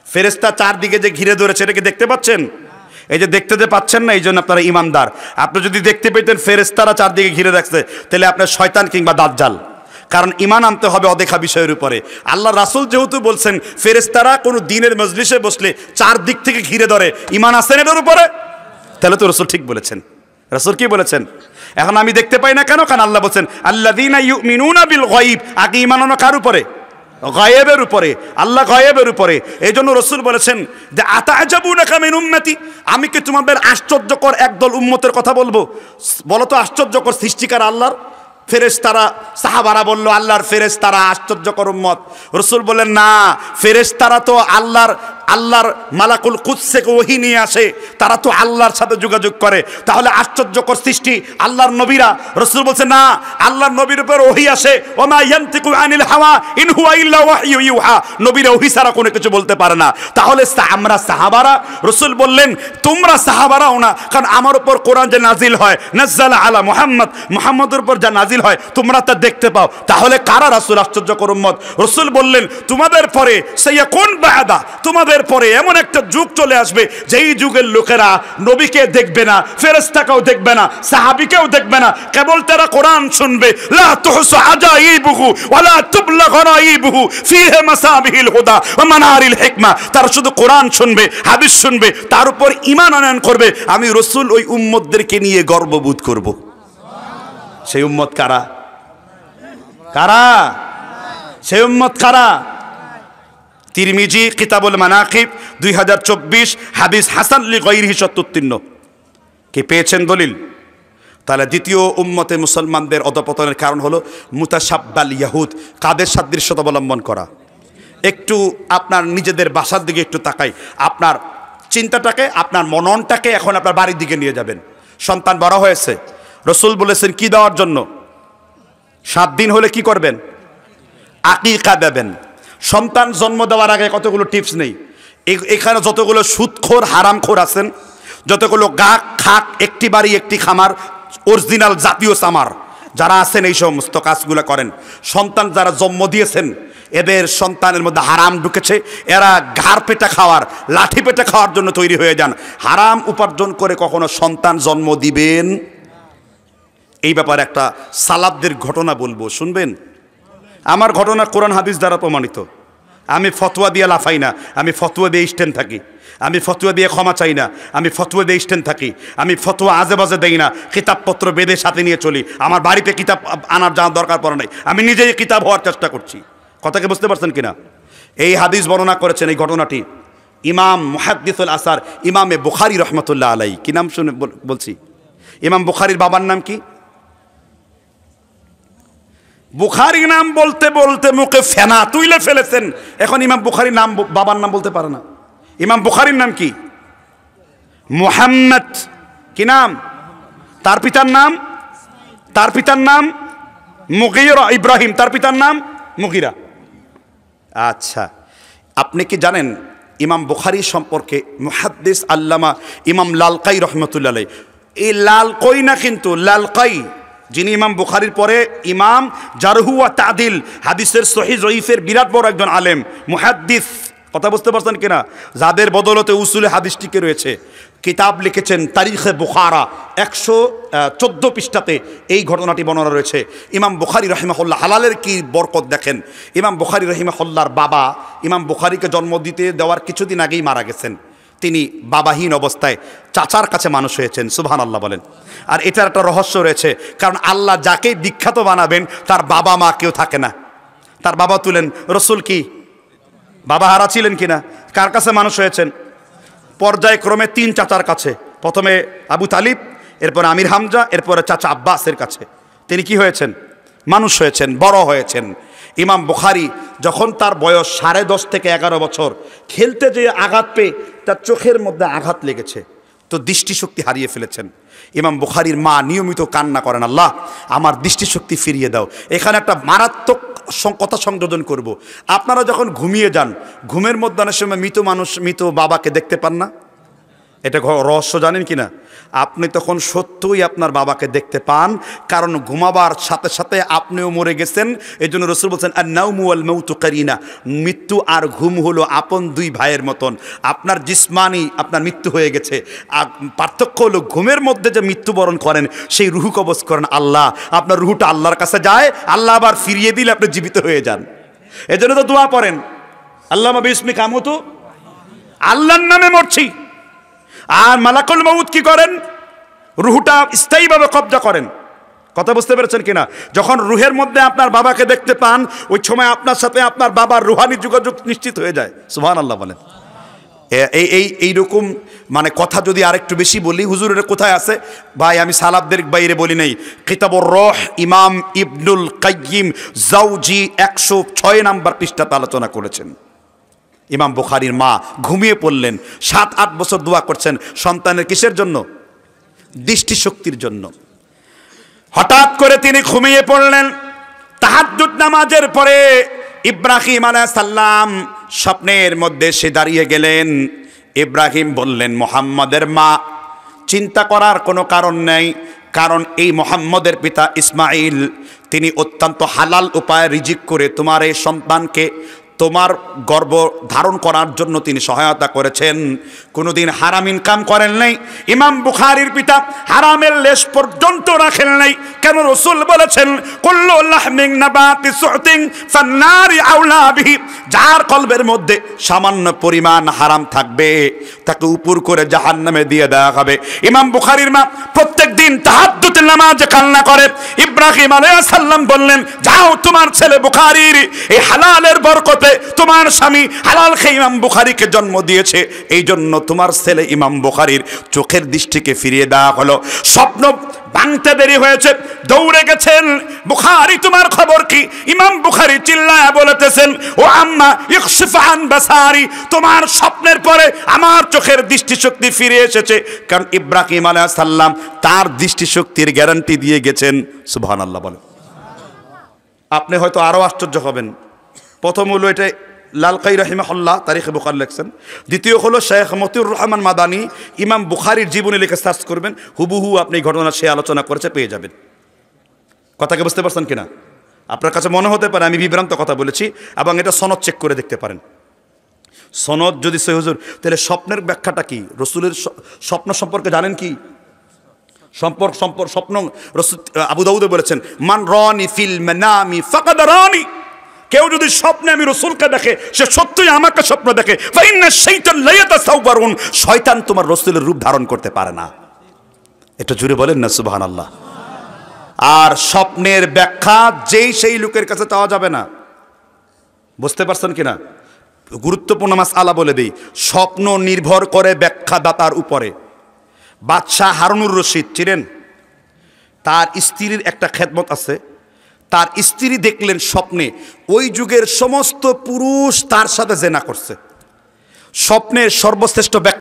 ফেরেশতা চারদিকে যে ঘিরে ধরেছে, এটা কি দেখতে পাচ্ছেন? এই যে দেখতে যে পাচ্ছেন না, এই জন্য আপনারা ইমানদার। আপনি যদি দেখতে পেতেন ফেরেশতারা চারদিকে ঘিরে রাখছে, তাহলে আপনার শয়তান কিংবা দাজ্জাল, কারণ ঈমান আনতে হবে অদেখা বিষয়ের উপরে। আল্লাহ রাসূল যেহেতু বলছেন ফেরেশতারা কোনো দিনের মজলিসে বসলে চারদিক থেকে ঘিরে ধরে, ঈমান আছে না এটার উপরে? তাহলে তো রাসূল ঠিক বলেছেন। রাসূল কি বলেছেন? এখন আমি দেখতে পাই না কেন? কারণ আল্লাহ বলছেন আল্লাযীনা ইউমিনুনা বিল গায়ব। আগে ঈমান আনো কার উপরে? গায়েবের উপরে, আল্লাহ গায়েবের উপরে। এই জন্য রাসূল বলেছেন যে আতাজাবুনাকা মিন উম্মতি, আমি কি তোমাদের আশ্চর্যকর একদল উম্মতের কথা বলবো? বলো তো আশ্চর্যকর সৃষ্টিকার আল্লাহর। ফেরেশতারা, সাহাবারা বলল আল্লাহর ফেরেশতারা আশ্চর্যকর উম্মত। রাসূল বলেন না, ফেরেশতারা তো আল্লাহর মালাকুল কুদসকে ওহী নিয়ে আসে, তারা তো আল্লাহর সাথে যোগাযোগ করে, তাহলে আশ্চর্যকর সৃষ্টি আল্লাহর নবীরা। রাসূল বলছে না, আল্লাহর নবীর উপর ওহী আসে, ওমা ইয়ানতিকু আনিল হাওয়া ইন হুয়া ইল্লা ওয়াহয়ু ইউহা, নবীরা ওহী ছাড়া কোনো কিছু বলতে পারে না। তাহলে আমরা সাহাবারা, রাসূল বললেন তোমরা সাহাবারাও না, কারণ আমার উপর কোরআন যে নাজিল হয়, নাযালা আলা মুহাম্মদ, মুহাম্মদের উপর যা নাজিল হয় তোমরা তা দেখতে পাও। তাহলে কারা রাসূল আশ্চর্যকর উম্মত? রাসূল বললেন তোমাদের পরে সাইয়াকুন বাদা, তোমাদের পরে এমন একটা যুগ চলে আসবে যেই যুগের লোকেরা নবীকে দেখবে না, ফেরেশতাকেও দেখবে না, সাহাবীকেও দেখবে না, কেবল তারা কোরআন শুনবে। লা তুহসু আজাইবুহু ওয়ালা তুবলা গরাইবুহু ফিহি মাসাবিহিল হুদা ওয়া মানারিল হিকমা, তারা শুধু কোরআন শুনবে, হাদিস শুনবে, তার উপর ঈমান আনয়ন করবে। আমি রাসূল ওই উম্মতদেরকে নিয়ে গর্ববোধ করব। সেই উম্মত কারা? কারা সেই উম্মত? কারা? তিরমিজি কিতাবুল মানাকিব 2024 হাদিস হাসান লি গায়রিহি 77। কি পেয়েছেন দলিল? তাহলে দ্বিতীয় উম্মতে মুসলমানদের অধপতনের কারণ হলো মুতাশাব্বাল ইয়াহুদ, কাদের সাদৃশ্যতা অবলম্বন করা। একটু আপনার নিজেদের বাসার দিকে একটু তাকাই, আপনার চিন্তাটাকে, আপনার মননটাকে এখন আপনার বাড়ির দিকে নিয়ে যাবেন। সন্তান বড় হয়েছে, রাসূল বলেছেন কি দেওয়ার জন্য? 7 দিন হলে কি করবেন? আকিকা দেবেন। সন্তান জন্ম দেওয়ার আগে কতগুলো টিপস নেই। এখানে যতগুলো সুদখোর হারামখোর আছেন, যতগুলো গাক খাক একটি বাড়ি একটি খামার অরিজিনাল জাতীয় সামার যারা আছেন, এই সমস্ত কাজগুলো করেন। সন্তান যারা জন্ম দিয়েছেন এদের সন্তানের মধ্যে হারাম ঢুকেছে, এরা ঘাড় পেটা খাওয়ার, লাঠি পেটা খাওয়ার জন্য তৈরি হয়ে যান। হারাম উপার্জন করে কখনো সন্তান জন্ম দিবেন? এই ব্যাপারে একটা সালাফদের ঘটনা বলবো, শুনবেন? আমার ঘটনা কোরআন হাদিস দ্বারা প্রমাণিত। আমি ফতোয়া দিয়ে লাফাই না, আমি ফতোয়া দিয়ে স্ট্যান্ড থাকি। আমি ফতোয়া দিয়ে ক্ষমা চাই না, আমি ফতোয়া দিয়ে স্ট্যান্ড থাকি। আমি ফতোয়া আজে বাজে দেই না, কিতাবপত্র বেদে সাথে নিয়ে চলি। আমার বাড়িতে কিতাব আনার যাওয়ার দরকার পড়ে নাই, আমি নিজেই কিতাব হওয়ার চেষ্টা করছি। কথাকে বুঝতে পারছেন কিনা? এই হাদিস বর্ণনা করেছেন, এই ঘটনাটি ইমাম মুহাদ্দিসুল আসার ইমামে বুখারী রহমতুল্লাহ আলাইহি। কি নাম শুনে বলছি? ইমাম বুখারীর বাবার নাম কি? বুখারী নাম বলতে বলতে মুখে ফেনা তুইলে ফেলেছেন, এখন ইমাম বুখারীর নাম, বাবার নাম বলতে পারে না। ইমাম বুখারীর নাম কি? মুহাম্মদ। কি নাম? তার পিতার নাম? তার পিতার নাম মুগীরা, ইব্রাহিম। তার পিতার নাম মুগীরা। আচ্ছা, আপনি কি জানেন ইমাম বুখারী সম্পর্কে মুহাদ্দিস আল্লামা ইমাম লালকাই রহমতুল্লাহ আলাইহি, এই লালকাই না কিন্তু লালকাই, যিনি ইমাম বুখারীর পরে ইমাম জারহু ওয়া তাদিল, হাদিসের সহিহ জয়ীফের বিরাট বড় একজন আলেম মুহাদ্দিস। কথা বুঝতে পারছেন কিনা? যাদের বদলতে উসুলে হাদিস টিকে রয়েছে। কিতাব লিখেছেন তারিখে বুখারা, 114 পৃষ্ঠাতে এই ঘটনাটি বর্ণনা রয়েছে। ইমাম বুখারী রাহিমাহুল্লাহ, হালালের কি বরকত দেখেন। ইমাম বুখারী রাহিমাহুল্লাহর বাবা ইমাম বুখারীকে জন্ম দিতে দেওয়ার কিছুদিন আগেই মারা গেছেন। তিনি বাবাহীন অবস্থায় চাচার কাছে মানুষ হয়েছেন। সুবহানাল্লাহ বলেন। আর এটার একটা রহস্য রয়েছে, কারণ আল্লাহ যাকেই বিখ্যাত বানাবেন তার বাবা মা কেউ থাকে না। তার বাবা তুলেন, রাসূল কি বাবা হারা ছিলেন কিনা? কার কাছে মানুষ হয়েছেন? পর্যায়ক্রমে 3 চাচার কাছে। প্রথমে আবু তালিব, এরপর আমির হামজা, এরপরে চাচা আব্বাসের কাছে তিনি কি হয়েছেন? মানুষ হয়েছেন, বড় হয়েছেন। ইমাম বুখারী যখন তার বয়স 10.5 থেকে 11 বছর, খেলতে যেয়ে আঘাত পেয়ে তার চোখের মধ্যে আঘাত লেগেছে, তো দৃষ্টিশক্তি হারিয়ে ফেলেছেন। ইমাম বুখারীর মা নিয়মিত কান্না করেন, আল্লাহ আমার দৃষ্টিশক্তি ফিরিয়ে দাও। এখানে একটা মারাত্মক কথা সংযোজন করব। আপনারা যখন ঘুমিয়ে যান, ঘুমের মধ্যে অনেক সময় মৃত মানুষ, মৃত বাবাকে দেখতে পান না? এটা রহস্য জানেন কি না? আপনি তখন সত্যই আপনার বাবাকে দেখতে পান, কারণ ঘুমাবার সাথে সাথে আপনিও মরে গেছেন। এই জন্য রসুল বলছেন আন-নাওমু ওয়াল মাউতু কারিনা, মৃত্যু আর ঘুম হলো আপন দুই ভাইয়ের মতন। আপনার জিসমানি আপনার মৃত্যু হয়ে গেছে, আর পার্থক্য হলো ঘুমের মধ্যে যে মৃত্যুবরণ করেন সেই রুহু কবজ করেন আল্লাহ, আপনার রুহুটা আল্লাহর কাছে যায়, আল্লাহ আবার ফিরিয়ে দিলে আপনি জীবিত হয়ে যান। এই জন্য তো দোয়া পড়েন আল্লাহুম্মা বিসমিকা আমুতু, আল্লাহর নামে মরছি। আর মালাকুল মউত কি করেন? রুহুটা স্থায়ীভাবে কবজা করেন। কথা বুঝতে পেরেছেন কিনা? যখন রুহের মধ্যে আপনার বাবাকে দেখতে পান, ওই সময় আপনার সাথে আপনার বাবার রুহানি যোগাযোগ নিশ্চিত হয়ে যায়। সুবহানাল্লাহ বলেন। এইরকম মানে কথা যদি আরেকটু বেশি বলি, হুজুরের কোথায় আছে ভাই, আমি সালাফদের বাইরে বলি নাই। কিতাবুর রূহ ইমাম ইবনুল কাইয়িম জাওজি 106 নম্বর পৃষ্ঠাতে আলোচনা করেছেন। ইমাম বুখারীর মা ঘুমিয়ে পড়লেন, 7-8 বছর দোয়া করছেন সন্তানের কিসের জন্য? দৃষ্টিশক্তির জন্য। হঠাৎ করে তিনি ঘুমিয়ে পড়লেন। তাহাজ্জুদ নামাজের পরে ইব্রাহিম আলাইহিস সালাম স্বপ্নের মধ্যে সে দাঁড়িয়ে গেলেন। ইব্রাহিম বললেন, মুহাম্মাদের মা, চিন্তা করার কোনো কারণ নেই, কারণ এই মুহাম্মাদের পিতা ইসমাইল তিনি অত্যন্ত হালাল উপায়ে রিজিক করে তোমার এই সন্তানকে তোমার গর্ভ ধারণ করার জন্য তিনি সহায়তা করেছেন, কোনোদিন হারাম ইনকাম করেন নাই। ইমাম বুখারীর পিতা হারামের লেশ পর্যন্ত রাখেন নাই। কেন? রাসূল বলেছেন কুল্লু লাহমিন নাবাতি সুহতিন ফান্নারি আউলা বিহি, যার কলবের মধ্যে সামান্য পরিমাণ হারাম থাকবে তাকে উপর করে জাহান্নামে দিয়ে দেওয়া হবে। ইমাম বুখারীর মা প্রত্যেকদিন তাহাজ্জুদের নামাজে কান্না করে। ইব্রাহিম আলাইহিস সালাম বললেন, যাও তোমার ছেলে বুখারীর এই হালালের বরকতে তোমার স্বামী হালাল খেয়ে ইমাম বুখারীকে জন্ম দিয়েছে, এই জন্য তোমার ছেলে ইমাম বুখারীর চোখের দৃষ্টিকে ফিরিয়ে দেওয়া হলো। স্বপ্ন ভাঙতে দেরি হয়েছে, দৌড়ে গেছেন, বুখারী তোমার খবর কি? ইমাম বুখারী চিল্লায়া বলতেছেন, ও আম্মা ইকশিফ আন বাসারি, তোমার স্বপ্নের পরে আমার চোখের দৃষ্টিশক্তি ফিরে এসেছে। কারণ ইব্রাহিম আলাইহিস সালাম তার দৃষ্টিশক্তির গ্যারান্টি দিয়ে গেছেন। সুবহানাল্লাহ বলেন। আপনি হয়তো আরো আশ্চর্য হবেন। প্রথম হলো এটা লালকাই রাহিমাহুল্লাহ তারিখে বুখারী লিখছেন। দ্বিতীয় হলো শেখ মতিউর রহমান মাদানী ইমাম বুখারীর জীবনী লিখে সার্চ করবেন, হুবহু আপনি ঘটনা সে আলোচনা করেছে পেয়ে যাবেন। কথাকে বুঝতে পারছেন কিনা? আপনার কাছে মনে হতে পারে আমি বিভ্রান্ত কথা বলেছি, এবং এটা সনদ চেক করে দেখতে পারেন। সনদ যদি সহিহ, হুজুর তাহলে স্বপ্নের ব্যাখ্যাটা কি? রসুলের স্বপ্ন সম্পর্কে জানেন কি? স্বপ্ন রসুল আবু দাউদে বলেছেন, মান রানি ফিল মানামি ফাকাদ রানি, কেউ যদি স্বপ্নে আমি রসুলকে দেখে সে সত্যই আমাকে স্বপ্ন দেখে। ফাইন্না শাইতান লা ইয়াতাসাওয়ারুন, শয়তান তোমার রসুলের রূপ ধারণ করতে পারে না। এটা জুড়ে বলেন না সুবহানাল্লাহ। আর স্বপ্নের ব্যাখ্যা যেই সেই লোকের কাছে চাওয়া যাবে না। বুঝতে পারছেন কিনা? গুরুত্বপূর্ণ মাসআলা বলে দেই, স্বপ্ন নির্ভর করে ব্যাখ্যাদাতার উপরে। বাদশাহ হারুনুর রশিদ ছিলেন, তার স্ত্রীর একটা খেদমত আছে। তার স্ত্রী দেখলেন স্বপ্নে ওই যুগের সমস্ত পুরুষ তার সাথে জেনা করছে। স্বপ্নের সর্বশ্রেষ্ঠ ব্যাখ্যা